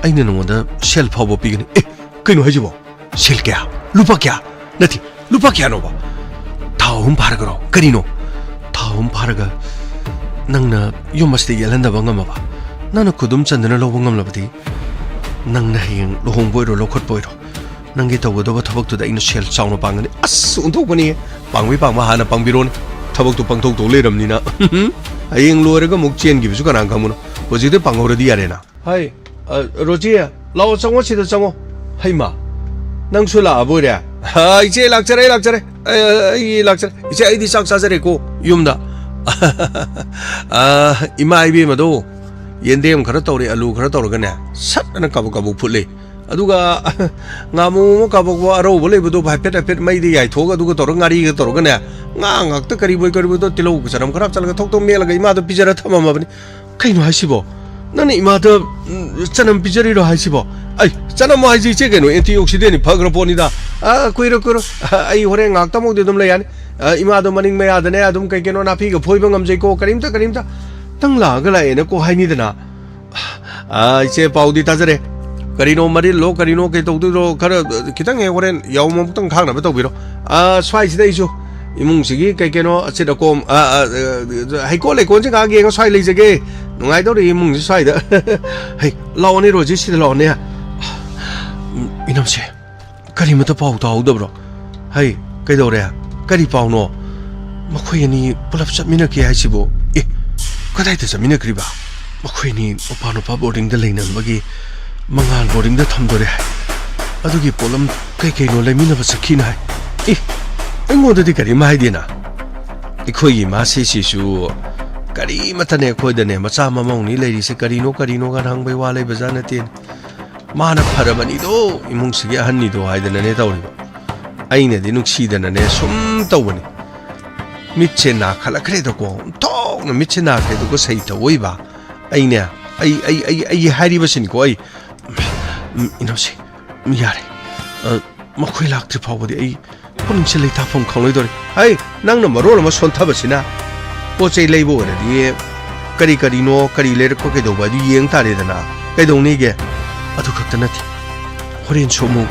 aina no da shell phabo pigni e kaino hajibo shell kya lupa kya nati lupa kya no ba thaum bhargaro karino thaum bharga nangna yomaste yelan da bangama ba nana kudum chandana lo bangam labati nangna hing lohong boiro lokhot boiro nangi tawo do thabak tu da ina shell chawno pangani as unthok bani pangwi pangma hana pangbiron thabak tu pangthok to leram ni na ayeng loraga muk chen gi bisu kana kamuno hojide panghora di yare na hai roji lao chango chi da chango hai ma nang sula abore hai che lakchare ai lakchare ise ai di sak sajare ko yumda ima ai bi ma do yendem khara tawre alu khara tawra ne sat na kabu phule aduga ngamu mo kabu aro bole bu do phet mai di yai thoga aduga tawra ngari ga tawra ne ngak ta kari boy do tilo saram kharap chal ga thok to mel ga ima do pijara thama ma bani kaino hasibo nani ima do chanam pijari ro hasibo ai chanam mo haji che keno antioxidant ni phagra poni da koiro ai hore ngak ta mo de dum la yani ima do maning me adane adum kai keno na phi ga phoi bangam jai ko karim ta tang la ga la ene ko hai ni dana ai che paudi ta jare karino mari lo karino ke to do khara kitang e hore yaw mo tang khang na ba to biro swai si dai ju imung sigi kai keno achida kom hai ko le kon je ga ge ga swai le je ge ngai do ri imung ji swai da hai law ni ro ji si law ne inam se kari mata pau ta do bro hai kai do re kari pau no makhoi ni pulap chamina ki hai sibo e kadai ta chamina kri ba makhoi ni opano pa boarding da leina bagi mangal boarding da tham do re adugi polam kai no lemina ba sakhi na e engod di kari mai dina ikhoi ma se su kari mata ne khoi da ne macha mamong ni leiri se karino ga rang bai wa lei bazana tin mana pharamani do imung sigi hanni do haidana ne tawri aina di nuksi dana ne sum tawani mitche na khala khre do ko to na mitche na khre do ko sei to oi ba aina ai hari basin ko ai 이놈씨 미안해 마코이 락트 파고디 폰ing실 레이 타폰 콩로이도리 아이 낭나 마롤 마 손타버시나 포체 레이보 오래디 까리까리노 까리 레르 코케도 바주 이행 타레다나 까이동니게 아두 각다나티 호린 소무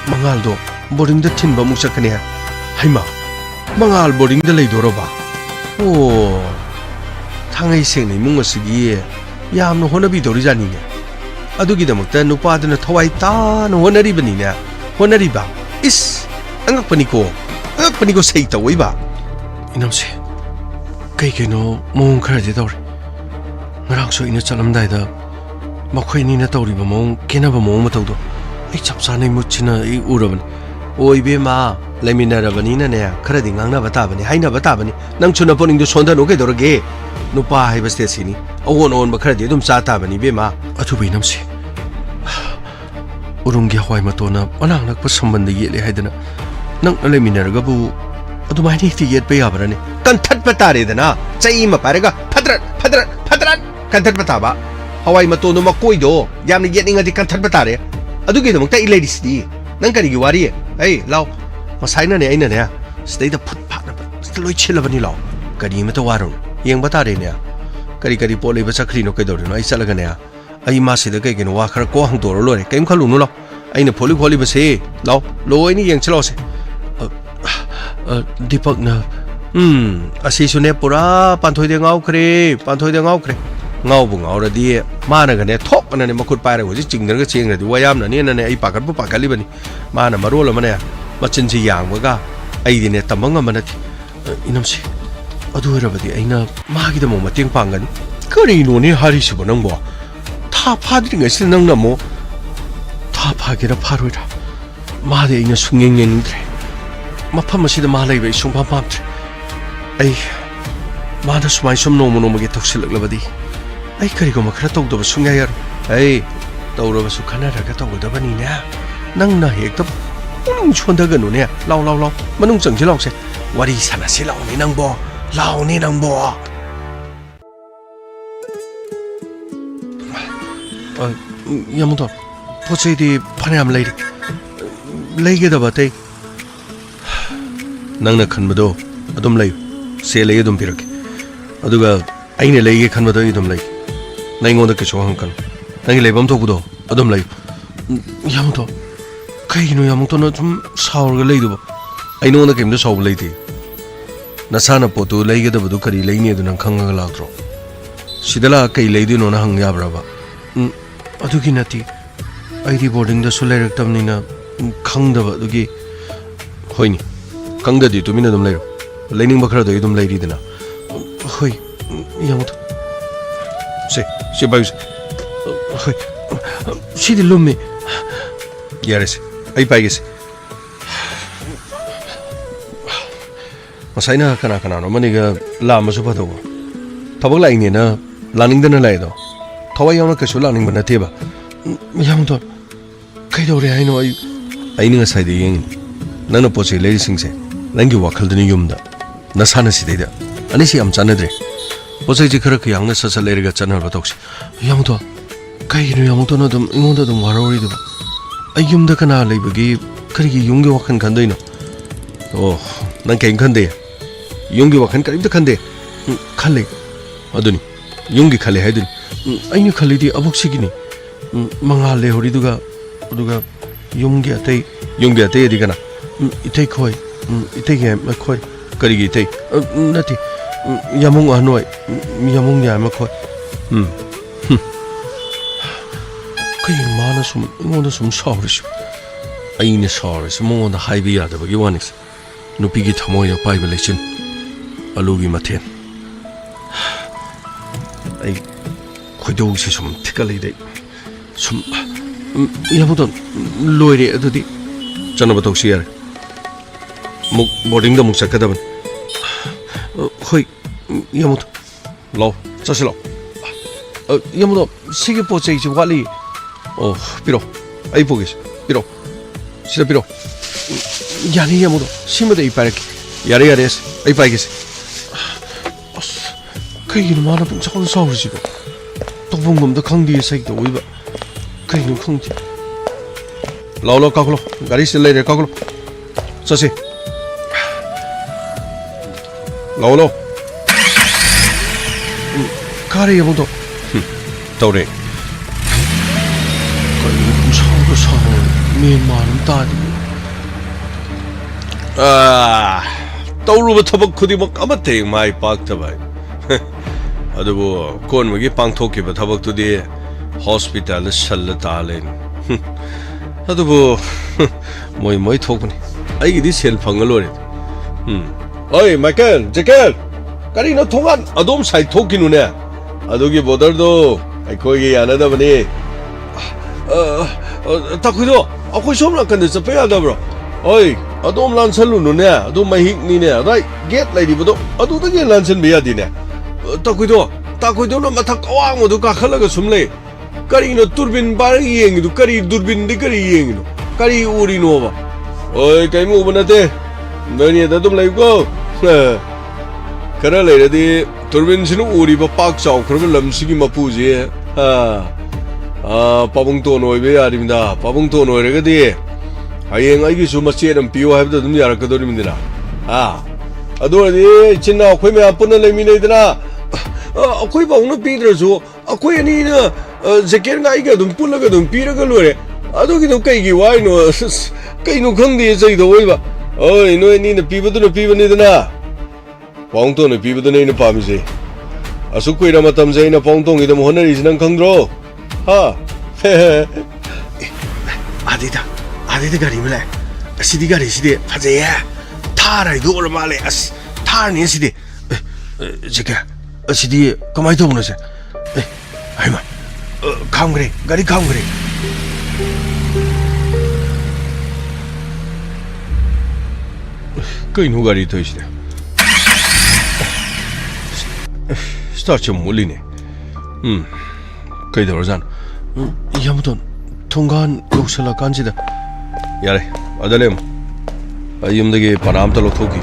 망알도 보링데 틴바 무삭하네 하이마 망알 보링데 레이도로바 오 탕의 생이 뭉어쓰기 야암노 호나비도리자니네 아두기다먹다 누파드나 타와이 따는 호나리바니네 호나리바 이스 angakpaniko say tawai ba inamse kaykeno mong kharadi dawre ngarang so ina chalamdai da makhoi ni na tawri ba mong kena ba mong matawdo ai chapsa nei muchina ai uraban oi be ma lemina rabani na ne kharadi ngangna bata bani haina bata bani nang chuna poning do sonda no ke dorage nupa hai baste sini awon on ba kharadi dum cha ta bani be ma athu be namse urungge hwai matona anang nak pa samband yele haidana nang aleminargabu adumani ti yet pe yabrani kanthat patare dana chai ma parega phadrat kanthat pataba hawai mato no makoi do yamni yetninga di kanthat patare adugi do makta ladies di nang kari gi wari ai law masaina ne aina ne stay the put partner loi chilabani law kari ma to warung yeng batare ne kari pole ba sakri no kai do no ai salaga ne ai ma sida kai gi no wa khar ko hang do lo re kaim khalu no law aina pholi ba se law loi ni yeng chalo se Deepak na asi sune pura panthoi de ngau kre ngau bu ngau ra di ma na ga ne thok na ne makut pa ra ho ji ching ga cheng ra di wayam na ne na ai pakat bu pakali bani ma na marol ma ne machin ji yang ba ga ai di ne tamang ma na ti inam si adu ra ba di aina ma gi da mo mateng pangani kari no ne hari si bo nang bo tha pha di nga sil nang na mo tha pha gi ra pha ro ra ma de ina sungeng ngeng tre mafam asida ma laiba isung pam ai mana sumai sum no ge toksilaklavadi ai karigoma khara tawdaba sungya yar ai tawraba su khana raga tawdaba ni na nang na hekta puning chonda ganu ne law manung changji lawse wari sana si law ni nang bo yamuto pochei di phanayam leige da batei nangna khanbado adum lay se lay adum pirake aduga aine lay khanbado idum lay naingonda ke chohang kan nangi leibam thokbudo adum lay yamuto kaino yamuto na tum saurga leiduba ainonda kemda saw leiti nasana potu leige da budu kari leini adu nang khanga lagtro sidala kai leidino na hang yabraba adugi nati aidi boarding da sulerak tamnina khangdaba adugi hoini Kangdadi tumina dum lairo lening bakra do idum lairi dina hoi yamuto se bayus hoi si de lumme yares ai paigese masaina kana no maniga la masu pado tabak lai ne na laning dana lai do thawai yawna ka su laning bana teba yamuto kai do re ai no ai ninga sai de yeng nana poche lady singse nangi wakaldani yumda nasana sideda anisi am chanadre poche ji khara kyang na sasa lerga chanar batokse yamuto kai no yamuto no dum ingonda dum warori du ayumda kana leibagi karigi yungge wakhan khandaino oh nang kain khande yungge wakhan karibda khande khalle aduni yungge khale haidun ainu khalidi abuksigini manga le horiduga aduga yungge atei digana itei khoi itei ge ma khoi karigi itei nati yamung anoi yamung ya ma khoi kai mana sum ngona sum saurish aine saurish mongona haibi ya da bagi wanis nupi gi thamoy ya pai belection alugi mathen ai khoido si sum thikalei dei sum yamuton loire adudi chana batoksi yar muk boarding da muk sakadaban hoi yamuto law chasilo yamuto sige pochei ji wali oh piro ai pogis piro sira piro yani yamuto simade iparak yare ai paigis kai no mana pung chakon saurisi ko tobungom da khangdi sai to wiba kai no khangti लो काकुलो गाड़ी से ले रे काकुलो चसे लो 가리 여봉도 떠오래 서로 서로 미만은 따디 떠오르고 터벅 그디 뭐 까맣대 마이 빡터바이 아두고 콘무기 빵토끼바 터벅도디 호스피탈에 살라 달렌 아두고 뭐이 톡분이 아이기디 셀 방글로레 어이 마이클 제켈 가리 너 통한 아돔 사이 토끼누네 아도기 보더도 거기 안 하다 보니 타쿠도 아쿠 쇼나 근데 저 빼야다 브로 어이 아돔 란살루누네 아돔 마히니네 라이 겟 라이디보도 아도다게 란선 메야디네 타쿠도 마타 까왕 모두 가칼라가 숨레 까리노 뚜르빈 바리 잉이도 까리 두르빈디 까리 잉이도 까리 우리노바 어이 까이무 보나테 너니에다 좀 라이고 그래 레디 turbinsin uri ba pak chaw khurbe lamsigi mapuji pabung to noi be arimda pabung to noi rega di ayeng ai gi su mache dam piu habda dum yar ka dori mindina ado di chinna khoi me apuna le mi nei dana khoi ba unu pi dra su khoi ani na zeker ngai ga dum pula ga dum pi ra ga lore ado gi no kai gi wai no kai no khang di chai do oi ba oi no ni na pi ba ni dana 뻥똥의 비비던 애는 밤이지. 아수쿠이라 마탐제이나 뻥똥이도 호너리지 난 강드로. 아디다 가리물래. 시디 가리 시디 파제야. 타라이도 얼마래. 타니 시디. 제가 시디 가만히 더 보너세. 아이마. 감그래. 가리 감그래. 그 누가리 더 있으래. 스타트 몰리네. 그이 더러잖아. 야무ton 통간 욕설라 간지다. 야래. 아달렘. 아이음되게 바람달로 토기.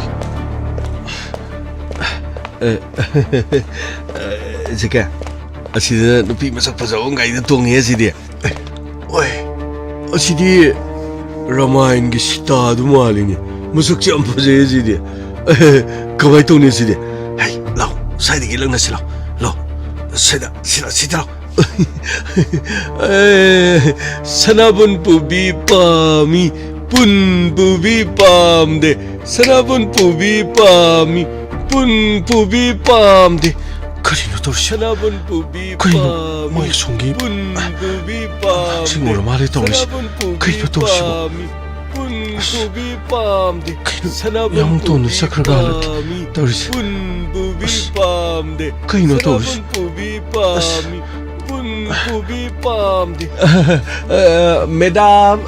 제가 아시드 누피 마sak 파자온 가이드 동해 시디. 오이. 아시디 라마인 게 시타도 말이니. 무석지 안 파제 시디. 가만히 동네 시디. 하이, 라오. 사이드기 렁나 실어. 로. 세다. 시다. 사나분 부비 밤이 분 부비 밤데 사나분 부비 밤이 분 부비 밤데 그리노도 사나분 부비 그리노 뭐의 송기 분 부비 밤 친구로 말했던 것이 그리노도 시고 분 부비 밤데 영돈 시작을 가라 떨지 분 부비 밤데 그리노도 부비 밤이 Madam,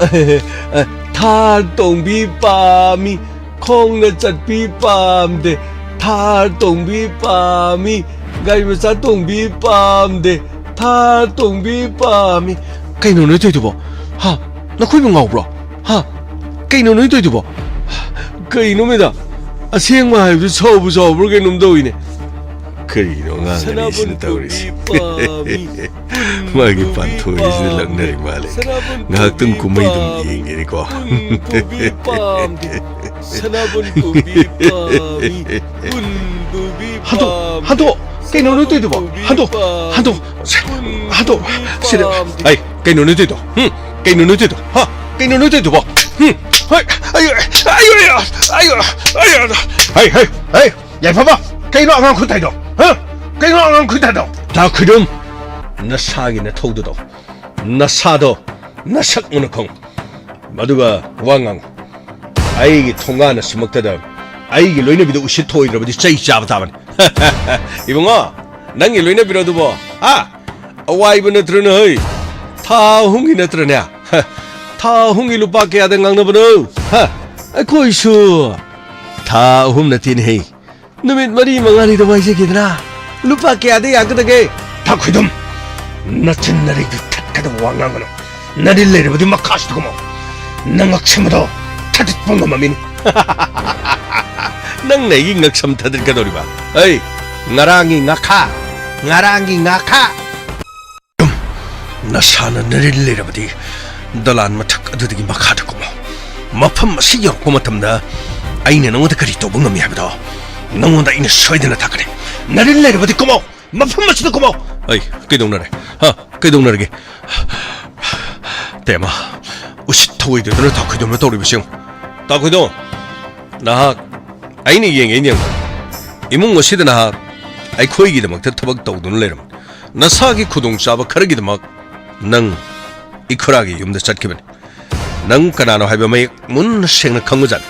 thar tong bi pa mi, khong na chat bi pa de, thar tong bi pa mi, gai ma sa tong bi pa de, thar tong bi pa mi. Cái nào nói tôi được ha, nó khuyên bằng ngọc rồi, ha, cái nào nói tôi được cái nó mới đó, xem mà hay bu sâu cái nôm đôi này. 그리노 나가리 신다우리스 마기 판토이스 럭너리 말레 나학던 구마이동 이행이니까 한도 cái nó nói tôi được 한도 xin ai cái nó nói tôi được cái nó nói tôi được ha cái nó nói tôi được 아유 야 봐봐 cái nó ăn không thay được cái nó ăn không thay được 다 그럼 나 사기네 토도도 나 사도 나 sak문어콩 마두가 왕왕 아이기 통가나 스먹다다 아이기 로이네비도 우시 토이러버디 짜이 잡다만 이봉아 낭이 로이네비로도 뭐아 와이브네 들으네 타 홍기네 들으냐 타 홍기로 밖에 하던 강너버너 거이수 타 홈나 티네 Numit mari mangani to waise kidna lupa kya de yakdage ta khudum nachin nari tat kad wangang no nari le budi makas to mo nangak chimdo tatit pongo mamin nang nei ngak sam tadir ka dori ba ei ngarangi ngakha nasana nari le budi 달란 마탁 어디기 막하다 고모 마품 맛이 엮고 마탐다 아이네 너한테 그리 또 뭔가 미하다 너한테 이네 소이드나 다 그래 나를 내려버디 고모 마품 맛이도 고모 아이 그 동네래 그 동네게 대마 우시 토이드는 다 그동네 돌이비싱 다 그동 나 아이네 이행에 인형 이몽 것이드나 아이 코이기도 막 터벅 떠오드는 레름 나 사기 구동 잡아 가르기도 막능 이크라기 юм도 잣기면 능 까나노 하이버메 문 생나 강무잔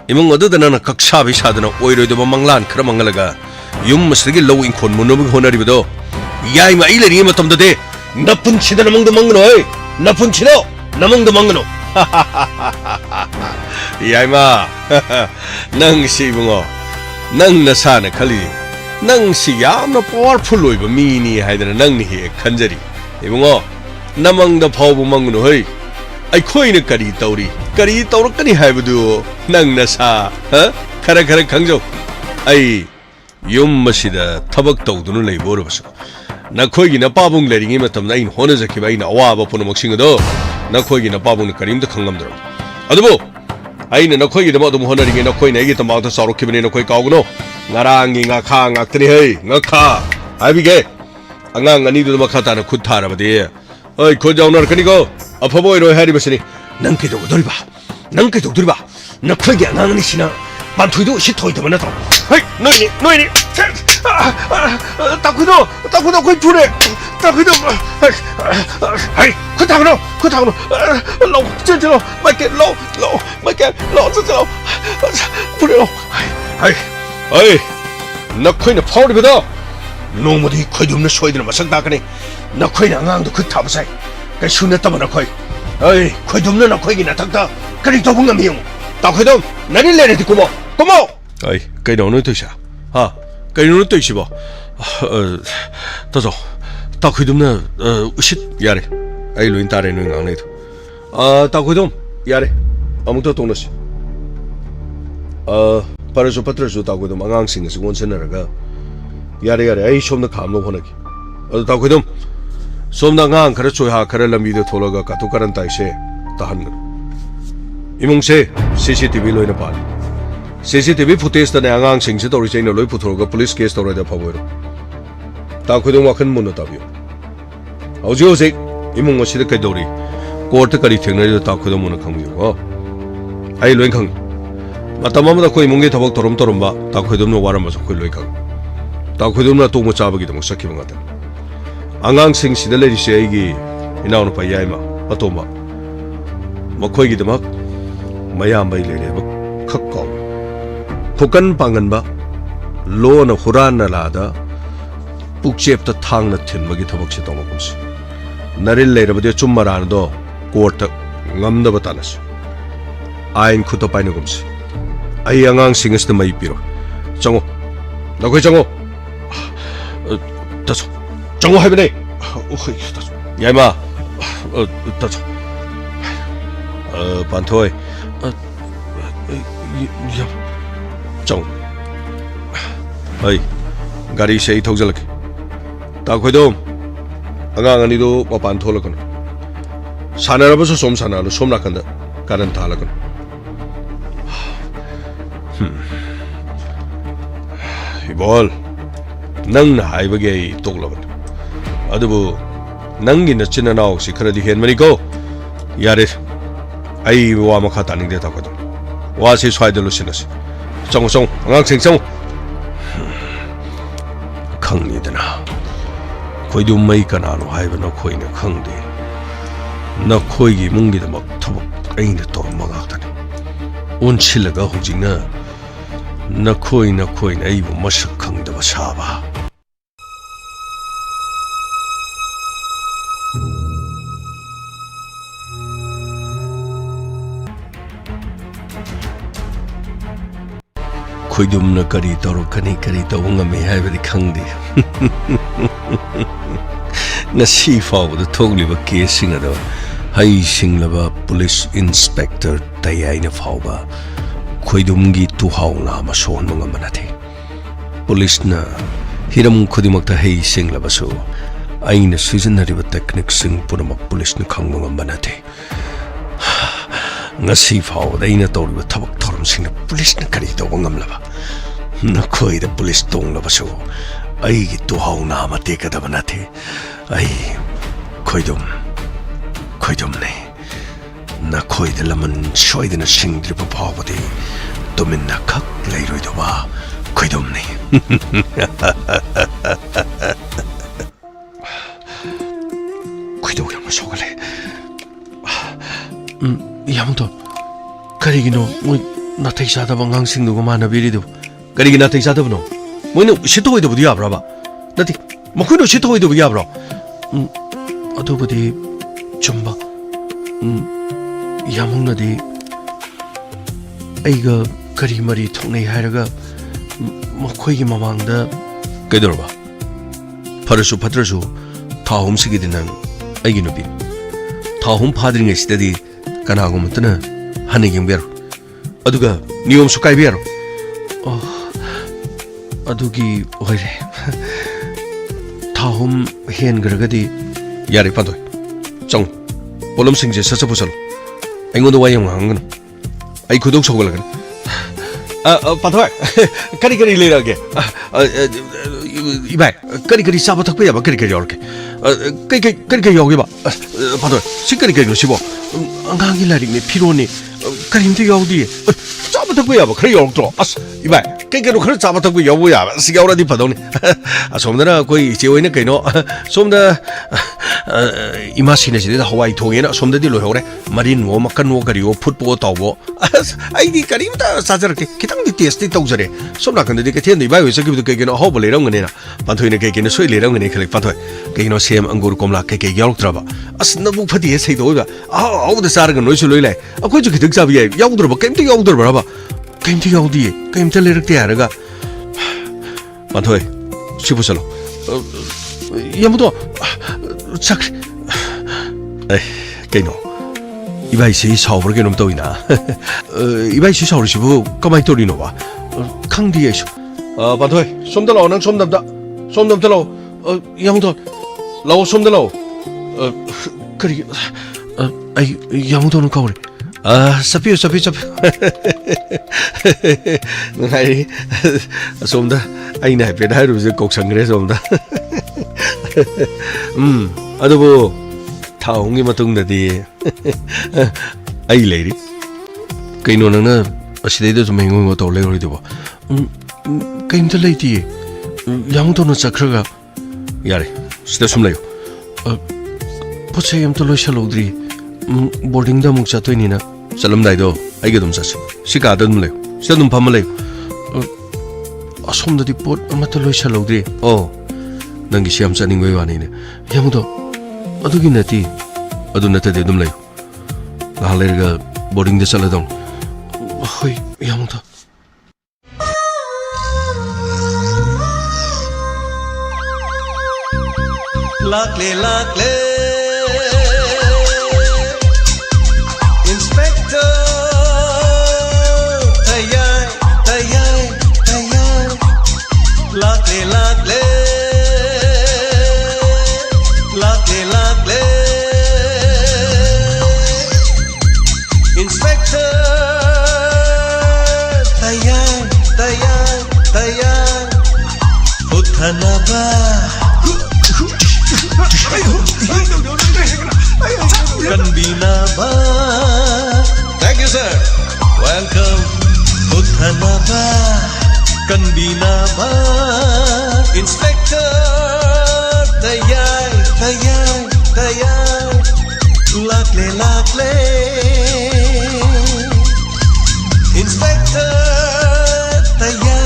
이몽 어드드나나 각샤비 사드나 오이로도 망란 그런 망갈라가 юм무스기 로우 인콘 문노비 호나리비도 야이마 일레리 마텀도데 나쁜 치다 나멍도 망그노이 나쁜 치다 나멍도 망그노 야이마 능시 이봉어 능 나사나 칼리 능시 야나 파워풀 로이바 미니 하이드나 능니 간자리 이봉어 나망다 파워부 망그노이 아이 코이는 까리 떠오로 까리 하이브도 능 나사 카라 강조 아이 юм마시다 타박 떠오드는 레이 모르봤어 나 코이기나 빠붕 레링이 맞다면 나인 호너자키 바이나 와바 보는 먹싱어도 나 코이기나 빠붕의 까림도 강감들어 아드보 아이는 나 코이기다 마도 호너링이 나 코이나 얘기했던 마도 싸로키빈이 나 코이 까오구노 나랑이 ngakhang 악더니 헤이 ngakha 아비게 안강 아니도 막하다는 굿타라바디 어이 고자오너 그니고 아파보이로 해리버시니 낭케도 돌봐 나 코이기 안강이 시나 반토이도 시토이도 만나도 헤이 너희니 따쿠도 거의 불에 따쿠도 헤이 그타그노 로우 저저 마이케 로우 저저 불에 헤이 나 코이는 파워리보다 노모디 코이도 없는 소이들은 마상 다가네 나 코이는 안강도 그 타부사이 그 슈냈다만 나 코이 에이 코이도 없는 나 코이기 나탁다 그리 더 bunga 미용 따쿠도 나를 내려디 고모 아이 cái đó nói tôi sao cái đó nói tôi gì bảo tao rồi tao khuyên đúng là shit ya đấy ai luyện ta đấy nói ngang này thôi tao khuyên đúng ya đấy ông tôi tung nó gì paraso patraso tao khuyên đúng ngang sinh cái quân sinh là cái ya đấy ai xong nó cảm nó hơn cái tao khuyên đúng xong nó ngang cái rồi ha cái làm video thôi là cái tao cái tay xe tao hắn imong xe CCTV lôi nó bảo CCTV footage na angang sing se tori chain loi puthorga police case tora da phawero ta khudung wakhan mun ta bio aujo se imung ngo sida kai dori court kari thengna ta khudung mun khang bio ko ai loi khang matamam da koi mungi thabak torom ba ta khudum no waram ba khoi loi khang ta khudum na to mo cha ba gi dam sakhi banga ta angang sing sida le se ai gi inaw no pa yai ma atoma makhoi gi damak mayam bai le le ba khak ko Pukan panganba lo na huran na lada pukchep ta thang na thin magi thabak se tong kumsi naril le rabade chummaran do court ngamda batanas ain khuto paina kumsi ai angang singas ta mai piro chango na koi chango ta chango haibne oi ta yaima ta panthoi Chong Hey Gari say thogjalak Ta khoidom Angang ani do mapan tholakon Sanarabaso som sanalo som nakanda karan thalakon Ibol Nang na haibage toglaban Adubu Nangi na chinanaw si karadi hen maniko Yare Ay wa makataning de takodon Wa si swaidalo sinasi Song ngang sing song khang ni dana khoi du mai kana no hai ba no khoi na khang de na khoi gi mung gi da mak thobok ai na tor ma ga ta ni un chil ga hu jing na khoi na ai bu ma sak khang da ba sa ba Kuidum na kari toro kani kari tawo nga may haibari khangdi Ngasi faw da thogli ba casing ado hai singlaba police inspector TAYAI na faw ba Kuidum gi tuhaw na mason mga manate Police na hiram khudimak ta hai singlaba so ay na season na riba technique sing punamak police na khang mga manate ngasi faawda ina tawriba thabak thoramsingna police na kari tawba ngamlaba nakhoida police tonglaba so aigi tuhawna amate kadaba nathe ai khoidum ne nakhoida laman shoidana singdriba phawbadi tuminna khak leiroidoba khoidum ne khoidog yamna sogale yamuto karigino moi nathai sadaba ngangsingdugo manabiridu karigi nathai sadabno moino shitoidobu yabraba nati makoino shitoidobu yabro adubudi chumba yamungnadi aiga kari mari thongnai hairaga makoigi mamangda kaidorba pharasu phatrasu thahum sigidinan aigi nubi thahum phadringai sidadi kanagumtana haniging ber aduga niyom su kai ber adugi oire thahum hen gragadi yari panthoi chang polom singje sacha pusalo aingoda wayang hangano ai khudok sogalagan panthoi kari lerage ibai kari saba thakpa yaba kari yorke kari yoge ba panthoi si kari no sibo angangi laring ne pironi karimte yawdi chaba thakpa yaba khari yorktro as ibai kano khara chaba thakpa yawu yaba si yawradi padone asomdana koi cheoina kaino somda imashine sida hawai thongena somdadi lohore marin wo makan wo kari wo football tawbo aidi karimta sajarke kitang di test tawjare somna kan de kethen ibai wesa kibu keno hobole lerangane na panthoina keno soi lerangane khalik panthoi keno sem angur komla ke yawtraba as nabu phadi seidoba awda sarga noisu loilai akoi ju kitak sabi yawdroba kemti yawdroba ba kemti yawdi kemta lerakte haraga panthoi sibusalo yamudo sak keno ibai sei saubra kenom toina ibai sei saurisibu kamai torino ba khangdi yesu panthoi somda law nang somdamda law yamudo law somda law kari ai yamudo no kaure sapiu ngai somda ai na pe dai ru je kok sangre somda adubu thahongi matungdadi ai leiri kaino nangna asidai de mengo ngo to leiri debo kaimta leiti yamudo no chakraga yare sida sumlayo pochai am to loishalodri boarding da muk chatoi na salam dai do ai ge dum sas sika dum le sadum pham le asom da pot amata loishalodri nangi siam chaning wei wani ne yamudo adugi nati adu nata de dum le halerga boarding de saladong hoi yamudo lakle Inspector Tayai lakle Inspector Tayai uthanaba Kanbinaba. Thank you, sir. Welcome. Uthanaba. Kanbinaba. Inspector Tayai. Lakle. Inspector Tayai.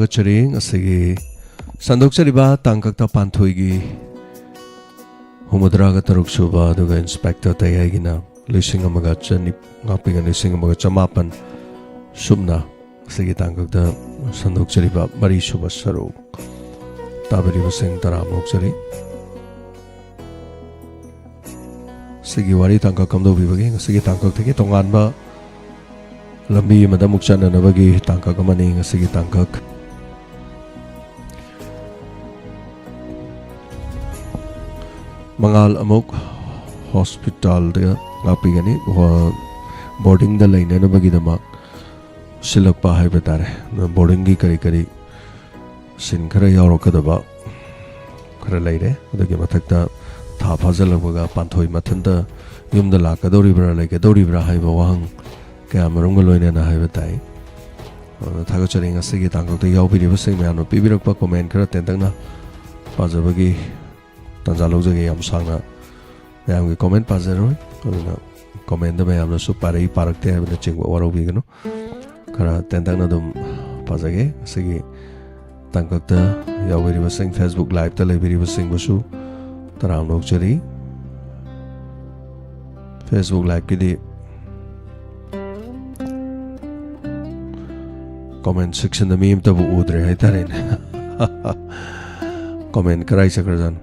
थागचरी असगी संदोक्चरिबा तांकक्ता पांथोइगी हुमद्रागा तरुक सुबा दुगा inspector तयाइगिना लिसिंग अमगा चनि गापिगा लिसिंग अमगा चमापन Subna असगी तांकक्ता संदोक्चरिबा मरी सुबा सरो ताबरिबा सिंग तराम नोक्चरी सगी वारी तांका कमदो बिबगे सगी तांकक थेगे तोंगानबा लंबी मदा मुक्चाना नबगी तांका कमनी सगी तांकक मंगाल अमुक हॉस्पिटल दे गापिगनी बोर्डिंग द लाइन नबगी दमा सिलकपा है बतारे बोर्डिंग की करी करी सिन खरा यावरकदबा खरा लाइरे अदगी मथक्ता था फाजलबगा पांथोई मथंदा युमदा लाकदौरिब्रा लाइकदौरिब्रा हाइबा वाहंग क्या मरुंगा लोइनेना हाइबा ताई थागचरी ngasiगी तांकक्ता यावबिरिबा सिंग म्यानो पिबिरकपा कमेंट खरा तेंतंगना पाजबगी तंजा लौजगे याम सांगना म्यामगी कमेंट पाजरोय अदुना कमेंट दा म्यामना सु पारई पारकते हाइबना चिंगबा वारौबिगनो खरा तेंतंगना दुम पाजगे असगी तांकक्ता यावबिरिबा सिंग फेसबुक लाइव ता लेबिरिबा सिंग बसु तराम नोक्चरी फेसबुक लाइव की दी कमेंट सेक्शन द मीम तब उदरे है तारेन कमेंट कराई सकरजान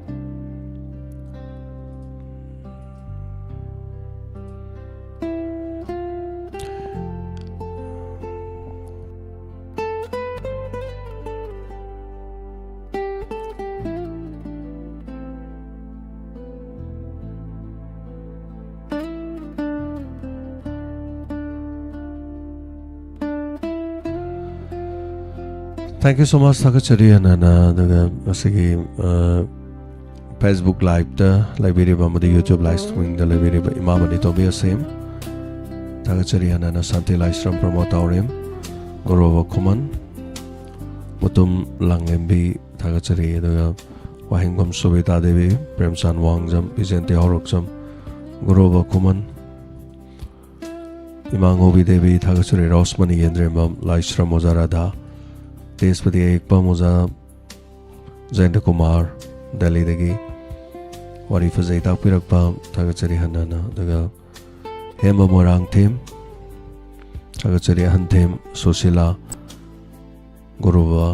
Thank you so much थागचरी हनाना दगा असगी Facebook live दा लाइब्रेरी बमदि YouTube live streaming दा लाइब्रेरी ब इमामदि तोबि असेम थागचरी हनाना शांति लाइस्ट्रम प्रमोट आवरेम गौरव खुमन मुतुम लांगलेम्बी थागचरी दगा वाहिंगम सुबेता देवी प्रेमचांद वांगजम बिजेंते हौरकजम गौरव खुमन इमांगोबी देवी थागचरी रोसमनी येंद्रेमम लाइस्ट्रम मोजाराधा तेजपति एकपा मोजा जयंत कुमार दिल्ली दगी वारी फजई ताकपिरकपा थागचरी हनाना दगा हेम मोरांग थेम थागचरी हनथेम सुशीला गुरुवा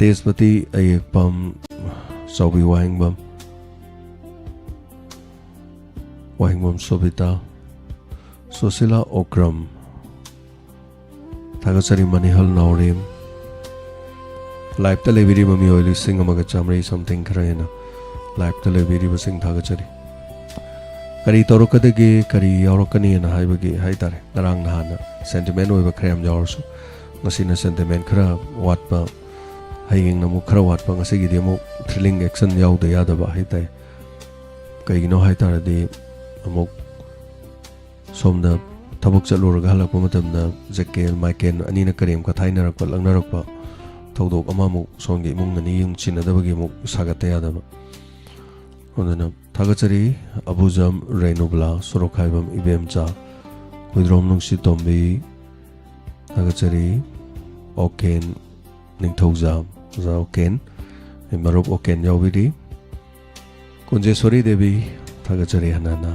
तेजपति एकपम चौबी वाहिंगबम सोबिता सुशीला ओक्रम थागचरी मनिहल नौरेम लाइव ता लेबिरी ममी ओइली सिंग अमगा चामरी समथिंग खरायना लाइव ता लेबिरी बसिंग थागचरी करी तोरकदगी करी यावरकनी ना हाइबगी हाइतारे नरांग नहाना sentiment ओइबा खराम यावरसु ngasina sentiment khara watpa haying namu khara watpa ngasigi demo thrilling action yauda yadaba haitai kaigino haitaradi amuk somda tabuk chaluraga halakpa matamda jakel maiken anina karem ka thainarakpa langnarakpa thodok amamu songi imungani yung chinadabagi mu sagate yadaba odana thagachari abujam rainubla sorokhaibam ibemcha kuidrom nungsi tombi thagachari oken ningthojam za oken marup oken yawbidi kunjeswari devi thagachari hanana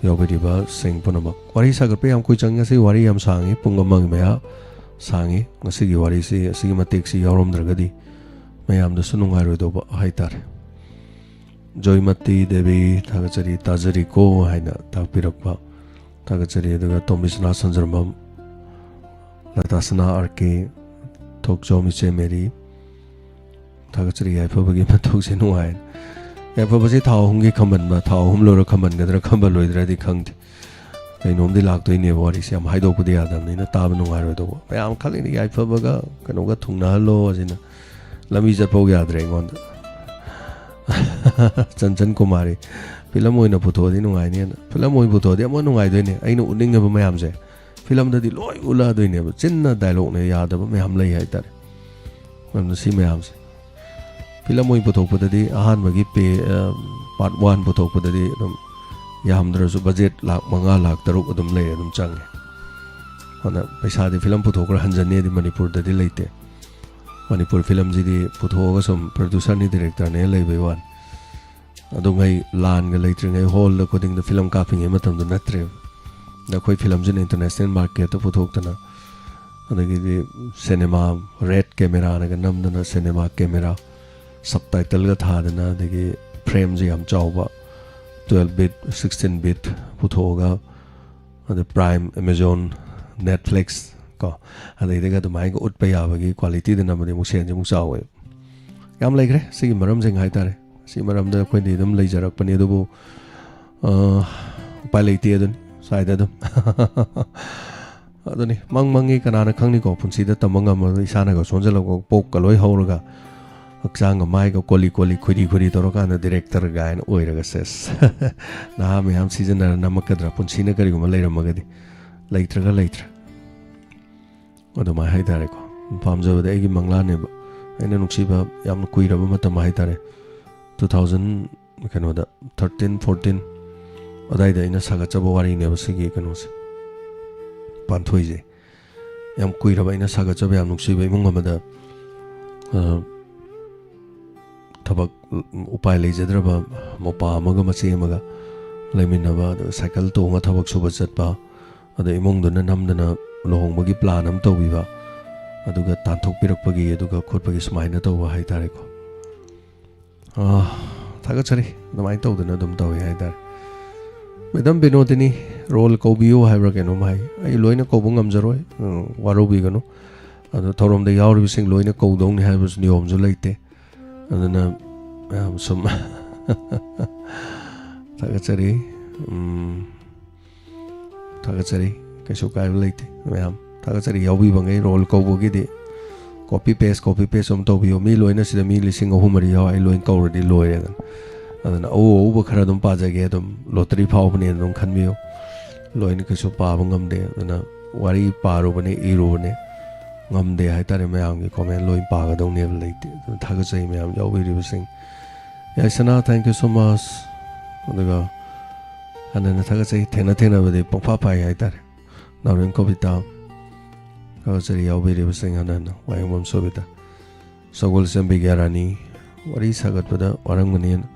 yawbidi ba sing punamak wari sagarpe yam koi changa se wari yam sangi pungamang maya sangi ngasi gi wari se asigi matek si yawrom dragadi mayam da sunungai ro do ba haitar joymati devi thagachari tajari ko haina takpirakpa thagachari daga tomisna sanjarmam latasna arke thokjomi che meri thagachari yaiphabagi mathokse nuai yaiphabase thawhumgi khaman ba thawhum lora khaman gadra khamba loidra di khangti kainomdi laktoi ne wari se am haidokpudi adam ni na tab nuai ro do mayam khalini yaiphabaga kanoga thungna hallo ajina lami japog yadre ngonda Chanchan Kumari film oina puthodi nungai ne film oi puthodi amo nungai doine aina uninga ba mayam je film da di loi ula doine ba chinna dialogue ne yada ba mayam lai hai tar mam si mayam se film oi puthok padadi ahan magi pe part 1 puthok padadi yam dra su budget lakh 5 lakh 6 adum lei adum change ꯍꯣꯅ ꯄꯩꯁꯥꯗꯤ film ꯄꯨꯊꯣꯛꯈ꯭ꯔ ꯍꯟꯖꯟꯅꯦꯗꯤ ꯃꯅꯤꯄꯨꯔꯗꯗꯤ ꯂꯩꯇꯦ ꯃꯅꯤꯄꯨꯔ ꯐꯤꯂꯝꯁꯤꯗꯤ ꯄꯨꯊꯣꯛꯑꯒ ꯁꯨꯝ ꯄ꯭ꯔꯣꯗ꯭ꯌꯨꯁꯔꯅꯤ ꯗꯤꯔꯦꯛꯇꯔꯅꯦ ꯂꯩꯕꯩ ꯋꯥꯅꯤ ꯑꯗꯨꯉꯩ ꯂꯥꯟꯒ ꯂꯩꯇ꯭ꯔꯤꯉꯩ ꯍꯣꯜꯗ ꯈꯨꯗꯤꯡꯗ film ꯀꯥꯞꯄꯤꯉꯩ ꯃꯇꯝꯗꯨ ꯅꯠꯇ꯭ꯔꯦꯕ ꯑꯩꯈꯣꯏ ꯐꯤꯂꯝꯁꯤꯅ ꯏꯟꯇꯔꯅꯦꯁꯅꯦꯜ ꯃꯥꯔꯀꯦꯠꯇ ꯄꯨꯊꯣꯛꯇꯅ ꯑꯗꯒꯤꯗꯤ ꯁꯤꯅꯦꯃꯥ ꯔꯦꯠ ꯀꯦꯃꯦꯔꯥꯅꯒ ꯅꯝꯗꯅ ꯁꯤꯅꯦꯃꯥ ꯀꯦꯃꯦꯔꯥ ꯁꯕꯇꯥꯏꯇꯜꯒ ꯊꯥꯗꯅ ꯑꯗꯒꯤ ꯐ꯭ꯔꯦꯝꯁꯦ ꯌꯥꯝ ꯆꯥꯎꯕ 12 bit 16 bit ꯄꯨꯊꯣꯛꯑꯒ ꯑꯗ ꯄ꯭ꯔꯥꯏꯝ ꯑꯦꯃꯥꯖꯣꯟ ꯅꯦꯠꯐ꯭ꯂꯤꯛꯁ ꯀꯣ ꯑꯗꯩꯗꯒ ꯑꯗꯨꯃꯥꯏꯅ ꯎꯠꯄ ꯌꯥꯕꯒꯤ ꯀ꯭ꯋꯥꯂꯤꯇꯤꯗ ꯅꯝꯕꯗꯤ ꯑꯃꯨꯛ ꯁꯦꯟꯁꯦ ꯑꯃꯨꯛ ꯆꯥꯎꯋꯦ ꯌꯥꯝ ꯂꯩꯈ꯭ꯔꯦ ꯁꯤꯒꯤ ꯃꯔꯝꯁꯤꯡ ꯍꯥꯏꯇꯥꯔꯦ ꯁꯤ ꯃꯔꯝꯗ ꯑꯩꯈꯣꯏꯗꯤ ꯑꯗꯨꯝ ꯂꯩꯖꯔꯛꯄꯅꯤ ꯑꯗꯨꯕꯨ ꯎꯄꯥꯏ ꯂꯩꯇꯦ ꯑꯗꯨꯅꯤ ꯁ꯭ꯋꯥꯏꯗ ꯑꯗꯨꯝ ꯑꯗꯨꯅꯤ ꯃꯪꯉꯤ ꯀꯅꯥꯅ ꯈꯪꯅꯤꯀꯣ ꯄꯨꯟꯁꯤꯗ ꯇꯝꯕ ꯉꯝꯃꯒ ꯏꯁꯥꯅꯒ ꯁꯣꯟꯖꯜꯂꯛꯄ ꯄꯣꯛꯀ ꯂꯣꯏ ꯍꯧꯔꯒ ꯍꯛꯆꯥꯡꯒ ꯃꯥꯏꯒ ꯀꯣꯂꯤ ꯈꯨꯔꯤ ꯇꯧꯔꯀꯥꯟꯗ ꯗꯤꯔꯦꯛꯇꯔ ꯒꯥꯏꯅ ꯑꯣꯏꯔꯒ ꯁꯦꯁ ꯅꯍꯥ ꯃꯌꯥꯝ ꯁꯤꯖꯤꯟꯅꯔ ꯅꯝꯃꯛꯀꯗ꯭ꯔꯥ ꯄꯨꯟꯁꯤꯅ ꯀꯔꯤꯒꯨꯝꯕ ꯂꯩꯔꯝꯃꯒꯗꯤ ꯂꯩꯇ꯭ꯔꯦ ꯑꯗꯨꯃꯥꯏꯅ ꯍꯥꯏꯇꯥꯔꯦꯀꯣ ꯄꯥꯝꯖꯕꯗꯤ ꯑꯩꯒꯤ ꯃꯪꯂꯥꯟꯅꯦꯕ ꯑꯩꯅ ꯅꯨꯡꯁꯤꯕ ꯌꯥꯝꯅ ꯀꯨꯏꯔꯕ ꯃꯇꯝ ꯍꯥꯏꯇꯥꯔꯦ 2013-14 ꯑꯗꯥꯏꯗ ꯑꯩꯅ ꯁꯥꯒꯠꯆꯕ ꯋꯥꯔꯤꯅꯦꯕ ꯁꯤꯒꯤ ꯀꯩꯅꯣꯁꯦ ꯄꯥꯟꯊꯣꯏꯁꯦ ꯌꯥꯝ ꯀꯨꯏꯔꯕ ꯑꯩꯅ ꯁꯥꯒꯠꯆꯕ ꯌꯥꯝ ꯅꯨꯡꯁꯤꯕ ꯏꯃꯨꯡ ꯑꯃꯗ ꯊꯕꯛ ꯎꯄꯥꯏ ꯂꯩꯖꯗ꯭ꯔꯕ ꯃꯄꯥ ꯑꯃꯒ ꯃꯆꯦ ꯑꯃꯒ ꯂꯩꯃꯤꯟꯅꯕ ꯑꯗꯨꯒ ꯁꯥꯏꯀꯜ ꯇꯣꯡꯉ ꯊꯕꯛ ꯁꯨꯕ ꯆꯠꯄ ꯑꯗ ꯏꯃꯨꯡꯗꯨꯅ ꯅꯝꯗꯅ ꯂꯨꯍꯣꯡꯕꯒꯤ ꯄ꯭ꯂꯥꯟ ꯑꯃ ꯇꯧꯕꯤꯕ ꯑꯗꯨꯒ ꯇꯥꯟꯊꯣꯛꯄꯤꯔꯛꯄꯒꯤ ꯑꯗꯨꯒ ꯈꯣꯠꯄꯒꯤ ꯁꯨꯃꯥꯏꯅ ꯇꯧꯕ ꯍꯥꯏꯇꯥꯔꯦꯀꯣ ꯊꯥꯒꯠꯆꯔꯤ ꯑꯗꯨꯃꯥꯏꯅ ꯇꯧꯗꯅ ꯑꯗꯨꯝ ꯇꯧꯋꯤ ꯍꯥꯏꯇꯥꯔꯦ ꯃꯦꯗꯥꯝ ꯕꯤꯅꯣꯗꯤꯅꯤ ꯔꯣꯜ ꯀꯧꯕꯤꯌꯨ ꯍꯥꯏꯕ꯭ꯔꯥ ꯀꯩꯅꯣꯝ ꯍꯥꯏ ꯑꯩ ꯂꯣꯏꯅ ꯀꯧꯕ ꯉꯝꯖꯔꯣꯏ ꯋꯥꯔꯧꯕꯤꯒꯅꯨ ꯑꯗꯣ ꯊꯧꯔꯝꯗ ꯌꯥꯎꯔꯤꯕꯁꯤꯡ ꯂꯣꯏꯅ ꯀꯧꯗꯧꯅꯤ ꯍꯥꯏꯕꯁꯨ ꯅꯤꯌꯣꯝꯁꯨ ꯂꯩꯇꯦ ꯑꯗꯨꯅ ꯃꯌꯥꯝ ꯁꯨꯝ ꯊꯥꯒꯠꯆꯔꯤ ꯀꯩꯁꯨ ꯀꯥꯏꯕ ꯂꯩꯇꯦ ꯃꯌꯥꯝ ꯊꯥꯒꯠꯆꯔꯤ ꯌꯥꯎꯕꯤꯕꯉꯩ ꯔꯣꯜ ꯀꯧꯕꯒꯤꯗꯤ ꯀꯣꯄꯤ ꯄꯦꯁ ꯑꯃ ꯇꯧꯕꯤꯌꯨ ꯃꯤ ꯂꯣꯏꯅ ꯁꯤꯗ ꯃꯤ 3,000-4,000 ꯌꯥꯎ ꯑꯩ ꯂꯣꯏꯅ ꯀꯧꯔꯗꯤ ꯂꯣꯏꯔꯦꯗꯅ ꯑꯗꯨꯅ ꯑꯎꯕ ꯈꯔ ꯑꯗꯨꯝ ꯄꯥꯖꯒꯦ ꯑꯗꯨꯝ ꯂꯣꯇꯔꯤ ꯐꯥꯎꯕꯅꯦꯅ ꯑꯗꯨꯝ ꯈꯟꯕꯤꯌꯨ ꯂꯣꯏꯅ ꯀꯩꯁꯨ ꯄꯥꯕ ꯉꯝꯗꯦ ꯑꯗꯨꯅ ꯋꯥꯔꯤ ꯄꯥꯔꯨꯕꯅꯦ ꯏꯔꯨꯕꯅꯦ ꯉꯝꯗꯦ ꯍꯥꯏꯇꯥꯔꯦ ꯃꯌꯥꯝꯒꯤ ꯀꯣꯃꯦꯟ ꯂꯣꯏ ꯄꯥꯒꯗꯧꯅꯦꯕ ꯂꯩꯇꯦ ꯑꯗꯨꯅ ꯊꯥꯒꯠꯆꯩ ꯃꯌꯥꯝ ꯌꯥꯎꯕꯤꯔꯤꯕꯁꯤꯡ ꯌꯥꯏꯁꯅꯥ ꯊꯦꯡꯛ ꯌꯨ ꯁꯣ ꯃꯆ ꯑꯗꯨꯒ ꯍꯟꯅ ꯊꯥꯒꯠꯆꯩ ꯊꯦꯡꯅꯕꯗꯤ ꯄꯪꯐꯥ ꯐꯥꯏ ꯍꯥꯏꯇꯥꯔꯦ ꯅꯥꯎꯔꯦꯝ ꯀꯣꯕꯤꯇꯥ ꯊꯥꯒꯠꯆꯔꯤ ꯌꯥꯎꯕꯤꯔꯤꯕꯁꯤꯡ ꯍꯟꯅ ꯋꯥꯍꯦꯡꯕꯝ ꯁꯣꯕꯤꯇꯥ ꯁꯒꯣꯜꯁꯦꯝ ꯕꯤꯒ꯭ꯌꯥꯔꯥꯅꯤ ꯋꯥꯔꯤ ꯁꯥꯒꯠꯄꯗ ꯋꯥꯔꯝꯒꯅꯤꯅ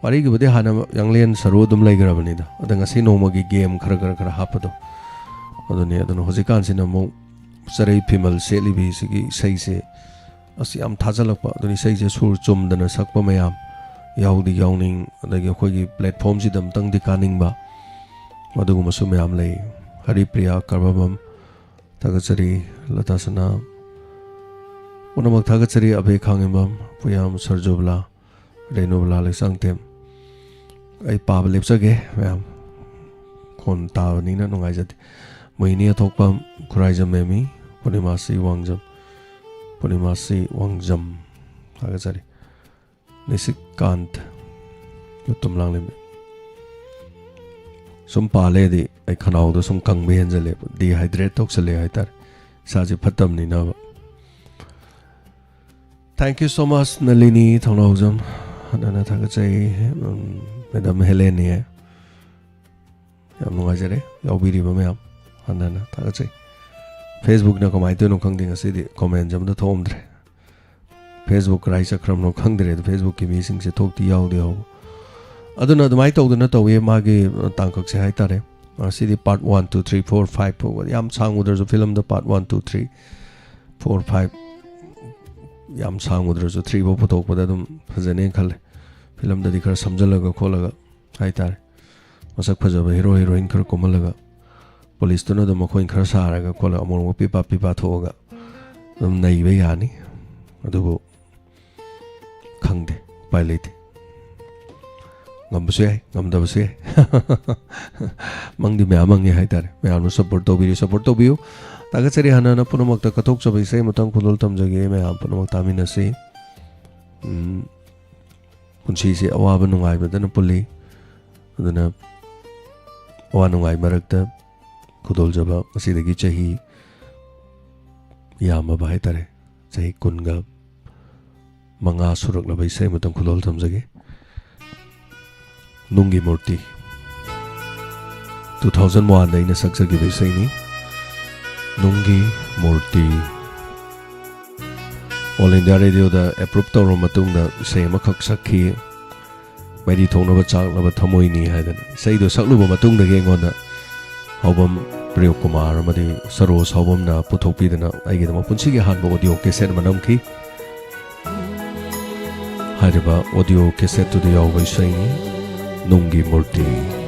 ꯋꯥꯔꯤꯒꯤꯕꯨꯗꯤ ꯍꯥꯟꯅ ꯌꯥꯡꯂꯦꯟ ꯁꯔꯨ ꯑꯗꯨꯝ ꯂꯩꯈ꯭ꯔꯕꯅꯤꯗ ꯑꯗ ꯉꯁꯤ ꯅꯣꯡꯃꯒꯤ ꯒꯦꯝ ꯈꯔ ꯍꯥꯞꯄꯗꯣ ꯑꯗꯨꯅ ꯍꯧꯖꯤꯛꯀꯥꯟꯁꯤꯅ ꯑꯃꯨꯛ ꯆꯔꯩ ꯐꯤꯃꯜ ꯁꯦꯠꯂꯤꯕꯤ ꯁꯤꯒꯤ ꯏꯁꯩꯁꯦ ꯑꯁ ꯌꯥꯝ ꯊꯥꯖꯜꯂꯛꯄ ꯑꯗꯨꯅ ꯏꯁꯩꯁꯦ ꯁꯨꯔ ꯆꯨꯝꯗꯅ ꯁꯛꯄ ꯃꯌꯥꯝ ꯌꯥꯎꯗꯤ ꯌꯥꯎꯅꯤꯡ ꯑꯗꯒꯤ ꯑꯩꯈꯣꯏꯒꯤ ꯄ꯭ꯂꯦꯠꯐꯣꯝꯁꯤꯗ ꯑꯝꯇꯪꯗꯤ ꯀꯥꯅꯤꯡꯕ ꯑꯗꯨꯒꯨꯝꯕꯁꯨ ꯃꯌꯥꯝ ꯂꯩ ꯍꯔꯤꯄ꯭ꯔꯤꯌꯥ ꯀꯔꯕꯝ ꯊꯥꯒꯠꯆꯔꯤ ꯂꯇꯥꯁꯅꯥ ꯄꯨꯝꯅꯃꯛ ꯊꯥꯒꯠꯆꯔꯤ ꯑꯕꯦ ꯈꯥꯡꯉꯦꯝꯕꯝ ꯄꯨꯌꯥꯝ ꯁꯔꯖꯨꯕꯂꯥ ꯔꯦꯅꯨꯕꯂꯥ ꯂꯩꯁꯥꯡꯊꯦꯝ ꯑꯩ ꯄꯥꯕ ꯂꯦꯞꯆꯒꯦ ꯃꯌꯥꯝ ꯈꯣꯟ ꯇꯥꯕꯅꯤꯅ ꯅꯨꯡꯉꯥꯏꯖꯗꯦ ꯃꯣꯍꯤꯅꯤ ꯑꯊꯣꯛꯄꯝ ꯈꯨꯔꯥꯏꯖꯝ ꯃꯦꯃꯤ ꯄꯨꯔꯅꯤꯃꯥꯁꯤ ꯋꯥꯡꯖꯝ ꯊꯥꯒꯠꯆꯔꯤ ꯅꯤꯁꯤꯀꯥꯟꯠ ꯇꯨꯝꯂꯥꯡꯂꯦꯝꯕꯤ ꯁꯨꯝ ꯄꯥꯜꯂꯦꯗꯤ ꯑꯩ ꯈꯅꯥꯎꯗ ꯁꯨꯝ ꯀꯪꯕ ꯍꯦꯟꯖꯜꯂꯦ ꯗꯤꯍꯥꯏꯗ꯭ꯔꯦꯠ ꯇꯧꯁꯜꯂꯦ ꯍꯥꯏꯇꯥꯔꯦ ꯏꯁꯥꯁꯦ ꯐꯠꯇꯕꯅꯤꯅꯕ ꯊꯦꯡꯛ ꯌꯨ ꯁꯣ ꯃꯆ ꯅꯂꯤꯅꯤ ꯊꯧꯅꯥꯎꯖꯝ ꯍꯟꯅ ꯊꯥꯒꯠꯆꯩ ꯃꯦꯗꯥꯝ ꯍꯦꯂꯦꯅꯤ ꯌꯥꯝ ꯅꯨꯡꯉꯥꯏꯖꯔꯦ ꯌꯥꯎꯕꯤꯔꯤꯕ ꯃꯌꯥꯝ ꯍꯟꯅ ꯊꯥꯒꯠꯆꯩ ꯐꯦꯁꯕꯨꯛꯅ ꯀꯃꯥꯏꯅ ꯇꯧꯔꯤꯅꯣ ꯈꯪꯗꯦ ꯉꯁꯤꯗꯤ ꯀꯣꯃꯦꯟꯁ ꯑꯝꯇ ꯊꯣꯛꯑꯝꯗ꯭ꯔꯦ ꯐꯦꯁꯕꯨꯛ ꯀꯔꯥꯏ ꯆꯠꯈ꯭ꯔꯕꯅꯣ ꯈꯪꯗ꯭ꯔꯦ ꯑꯗꯣ ꯐꯦꯁꯕꯨꯛꯀꯤ ꯃꯤꯁꯤꯡꯁꯦ ꯊꯣꯛꯇꯤ ꯌꯥꯎꯗꯤ ꯌꯥꯎꯕ ꯑꯗꯨꯅ ꯑꯗꯨꯃꯥꯏꯅ ꯇꯧꯗꯅ ꯇꯧꯋꯦ ꯃꯥꯒꯤ ꯇꯥꯡꯀꯛꯁꯦ ꯍꯥꯏꯇꯥꯔꯦ ꯁꯤꯗꯤ ꯄꯥꯔꯠ 1, 2, 3, 4, 5 ꯐꯥꯎꯕ ꯌꯥꯝ ꯁꯥꯡꯉꯨꯗ꯭ꯔꯁꯨ ꯐꯤꯂꯝꯗ ꯄꯥꯔꯠ 1, 2, 3, 4, 5 ꯌꯥꯝ ꯁꯥꯡꯉꯨꯗ꯭ꯔꯁꯨ 3 ꯐꯥꯎ ꯄꯨꯊꯣꯛꯄꯗ ꯑꯗꯨꯝ ꯐꯖꯅꯦꯅ ꯈꯜꯂꯦ ꯐꯤꯂꯝꯗꯗꯤ ꯈꯔ ꯁꯝꯖꯜꯂꯒ ꯈꯣꯠꯂꯒ ꯍꯥꯏꯇꯥꯔꯦ ꯃꯁꯛ ꯐꯖꯕ ꯍꯤꯔꯣ ꯍꯤꯔꯣꯏꯟ ꯈꯔ ꯀꯨꯝꯍꯜꯂꯒ ꯄꯨꯂꯤꯁꯇꯨꯅ ꯑꯗꯨꯝ ꯃꯈꯣꯏꯅ ꯈꯔ ꯁꯥꯔꯒ ꯈꯣꯠꯂꯒ ꯑꯃꯨꯛ ꯄꯤꯄꯥ ꯊꯣꯛꯑꯒ ꯑꯗꯨꯝ ꯅꯩꯕ ꯌꯥꯅꯤ ꯑꯗꯨꯕꯨ ꯈꯪꯗꯦ ꯎꯄꯥꯏ ꯂꯩꯇꯦ ꯉꯝꯕꯁꯨ ꯌꯥꯏ ꯉꯝꯗꯕꯁꯨ ꯌꯥꯏ ꯃꯪꯗꯤ ꯃꯌꯥꯝ ꯃꯪꯉꯦ ꯍꯥꯏꯇꯥꯔꯦ ꯃꯌꯥꯝꯅ ꯁꯞꯄꯣꯔꯠ ꯇꯧꯕꯤꯌꯨ ꯊꯥꯒꯠꯆꯔꯤ ꯍꯥꯟꯅ ꯄꯨꯝꯅꯃꯛꯇ ꯀꯠꯊꯣꯛꯆꯕ ꯏꯁꯩ ꯑꯃꯇꯪ ꯈꯨꯗꯣꯜ ꯇꯝꯖꯒꯦ ꯃꯌꯥꯝ ꯄꯨꯝꯅꯃꯛ ꯇꯥꯃꯤꯟꯅꯁꯤ ꯄꯨꯟꯁꯤꯁꯦ ꯑꯋꯥꯕ ꯅꯨꯡꯉꯥꯏꯕꯗꯅ ꯄꯨꯜꯂꯤ ꯑꯗꯨꯅ ꯑꯋꯥ ꯅꯨꯡꯉꯥꯏ ꯃꯔꯛꯇ ꯈꯨꯗꯣꯜꯖꯕ ꯉꯁꯤꯗꯒꯤ ꯆꯍꯤ ꯌꯥꯝꯃꯕ ꯍꯥꯏꯇꯥꯔꯦ ꯆꯍꯤ 15 ꯁꯨꯔꯛꯂꯕ ꯏꯁꯩ ꯑꯃꯇꯪ ꯈꯨꯗꯣꯜ ꯊꯝꯖꯒꯦ ꯅꯨꯡꯒꯤ ꯃꯨꯔꯇꯤ 2001ꯗ ꯑꯩꯅ ꯁꯛꯆꯈꯤꯕ ꯏꯁꯩꯅꯤ Nungi Murti All India Radio da approve tawra matungda sei amakak sakhi maidi thonaba chaklaba thamoi ni haidana sei do sakluba matungda ge ngonda album Priyo Kumar amadi Saros album na puthokpidana aigidama punsigi hanba audio cassette manamki haidaba audio cassette to the yawai sei Nungi Murti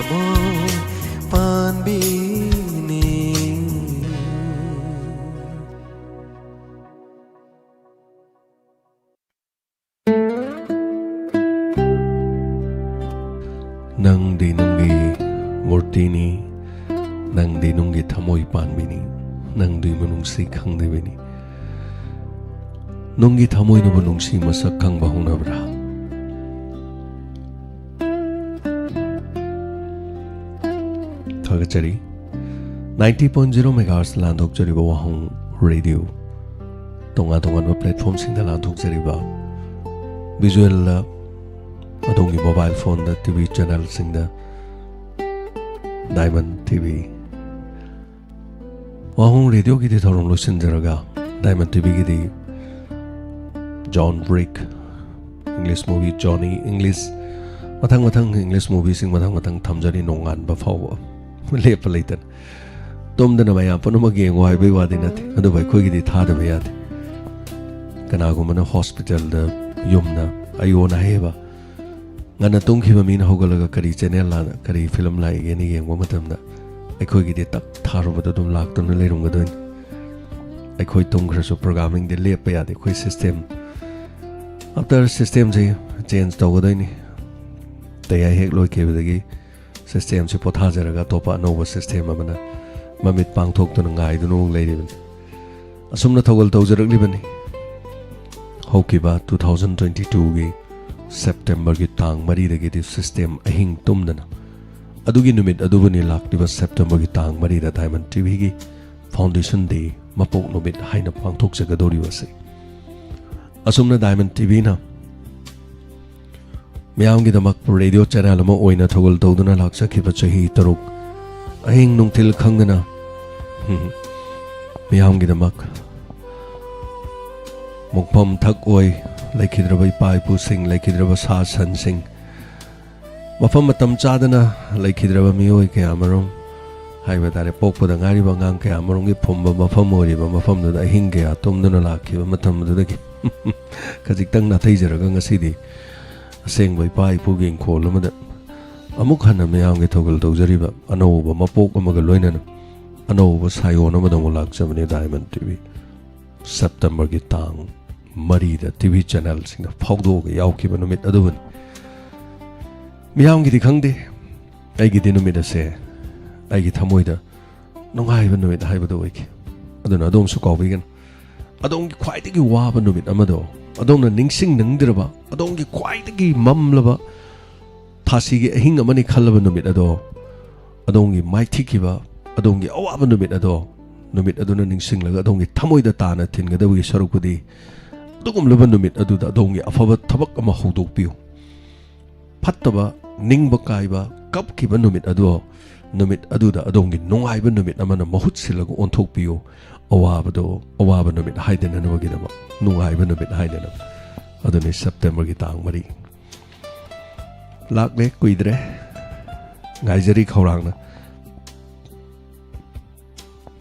thamoy panbini Nangdi nunggi murtini Nangdi nunggi thamoy panbini Nangdi manungsi khangdebini Nunggi thamoy na manungsi masak khangba hongnabra Thagachari 90.0 MHz landhokjariba wahong radio tonga tonga platform singda landhokjariba visual adongi mobile phone da TV channel singda Diamond TV wahong radio ki thorong lo sinjaraga Diamond TV ki John Wick English movie Johnny English matang English movie sing matang thamjari nongan ba fawa lepa leitan tomdana maya panumag yengo hai bai wadi nati adu bai khoi gi tha da bayat kana go mana hospital da yumna ayona heba ngana tungkhiba min hogalaga kari channel la kari film la yeni yengo matamda ai khoi gi tak tharu bada dum lak tum leirum ga doin ai khoi tungkhra so programming de lepa ya de khoi system after system je change to ga doini TAYAI hek loi ke bidagi system se potha jaraga topa nova system amana mamit pangthok to ngai du nong leiribani asumna thogol tawjarakli bani hokiba 2022 gi September gi tang mari dagi di system ahing tumdana adugi numit adubani lakliba September gi tang mari da Diamond TV gi foundation day mapok numit haina pangthok jagadori wase asumna Diamond TV na Miyam gidamak radio channel mo oina thogol tawduna laksa khiba chahi taruk ahing nungthil khangana miyam gidamak mukpham thak oi laikhidraba ipai pu sing laikhidraba sa san sing mafam matam chadana laikhidraba mioi ke amarong haiba tare pokpada ngari ba ngang ke amarong gi phomba mafam ori ba mafam da ahing ge atomduna lakhiba matam da gi khajik tang na theijaraga ngasidi Sing by Pai Puging Kolamada Amukhana Mayang Toggle Dozariba, Anova, Mapok Magaloina, Anova Sayona Madamolak 70 Diamond TV, September Gitang, Marida TV channels in the Pogdog, Yauki, and Mit Aduan. Miang Gitangdi, I get in a minute say, I get Hamoida, no I even know it high the week. I don't know, I don't so call vegan. I don't quite get wab and with Amado. Adong na ningsing nangdiraba adong gi kwai gi mamlaba thasi gi hing amani khalaba numit ado adong gi mai thikiba adong gi awaba numit ado numit ado na ningsing laga adong gi thamoi da ta na thin ga da gi sarukudi dugum laba numit adu da adong gi afaba thabak ama hodok piu phattaba ningba kaiba kap ki ba numit ado da adong gi nongai ba numit amana mahut silaga onthok piu awaba numit haidena no gi dama nungai ba numit haidena aduni September gi tang mari lakle kuidre ngaijari khawrang na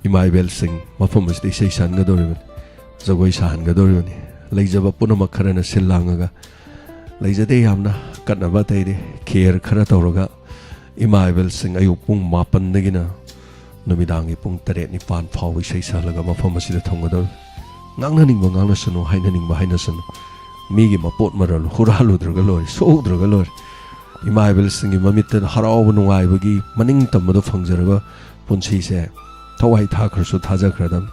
imai bel sing mafam is sei san ga dori jagoi san ga dori ni leijaba punama kharana sillangaga leijade yamna kanaba taide kher khara tawraga imai bel sing ayuk pung 8 dagina Numidangi pung 7-9 faw isay salaga mafam asida thonggador ngangnaning ba nganasano hainaning ba hainasano migi mapot maral huralo draga lor so draga lor imaibel singi mamitta haraw nungai bagi maning tamado phangjaraga punsi se thawai tha kharsu thaja khradam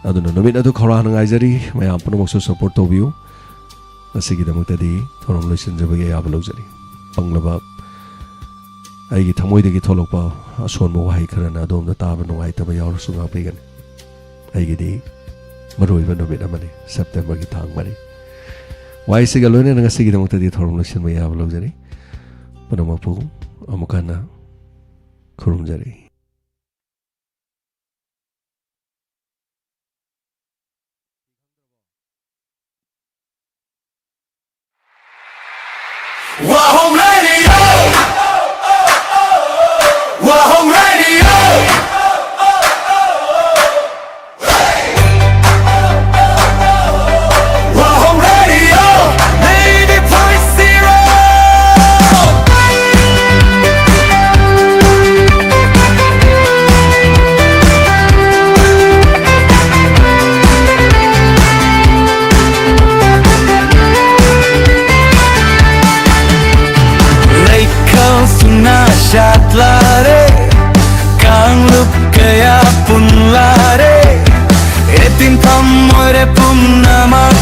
aduna numit adu khara nangai mayam punomokso support tobiu asigi damuktadi thorom loisin jabagi abalojari panglaba aigi thamoidagi tholokpa asonmo wahai kharana adom da taba nungai taba yaur sunga pegan aigi di maroiba numit amani September gi thang mari wai siga loine nga sigi damuktadi thorom loisin mai abalojari punomapu amukana khurumjari WAHONG Radio! WAHONG Radio! WAHONG Radio! 90.0! PANTHOI re pumnama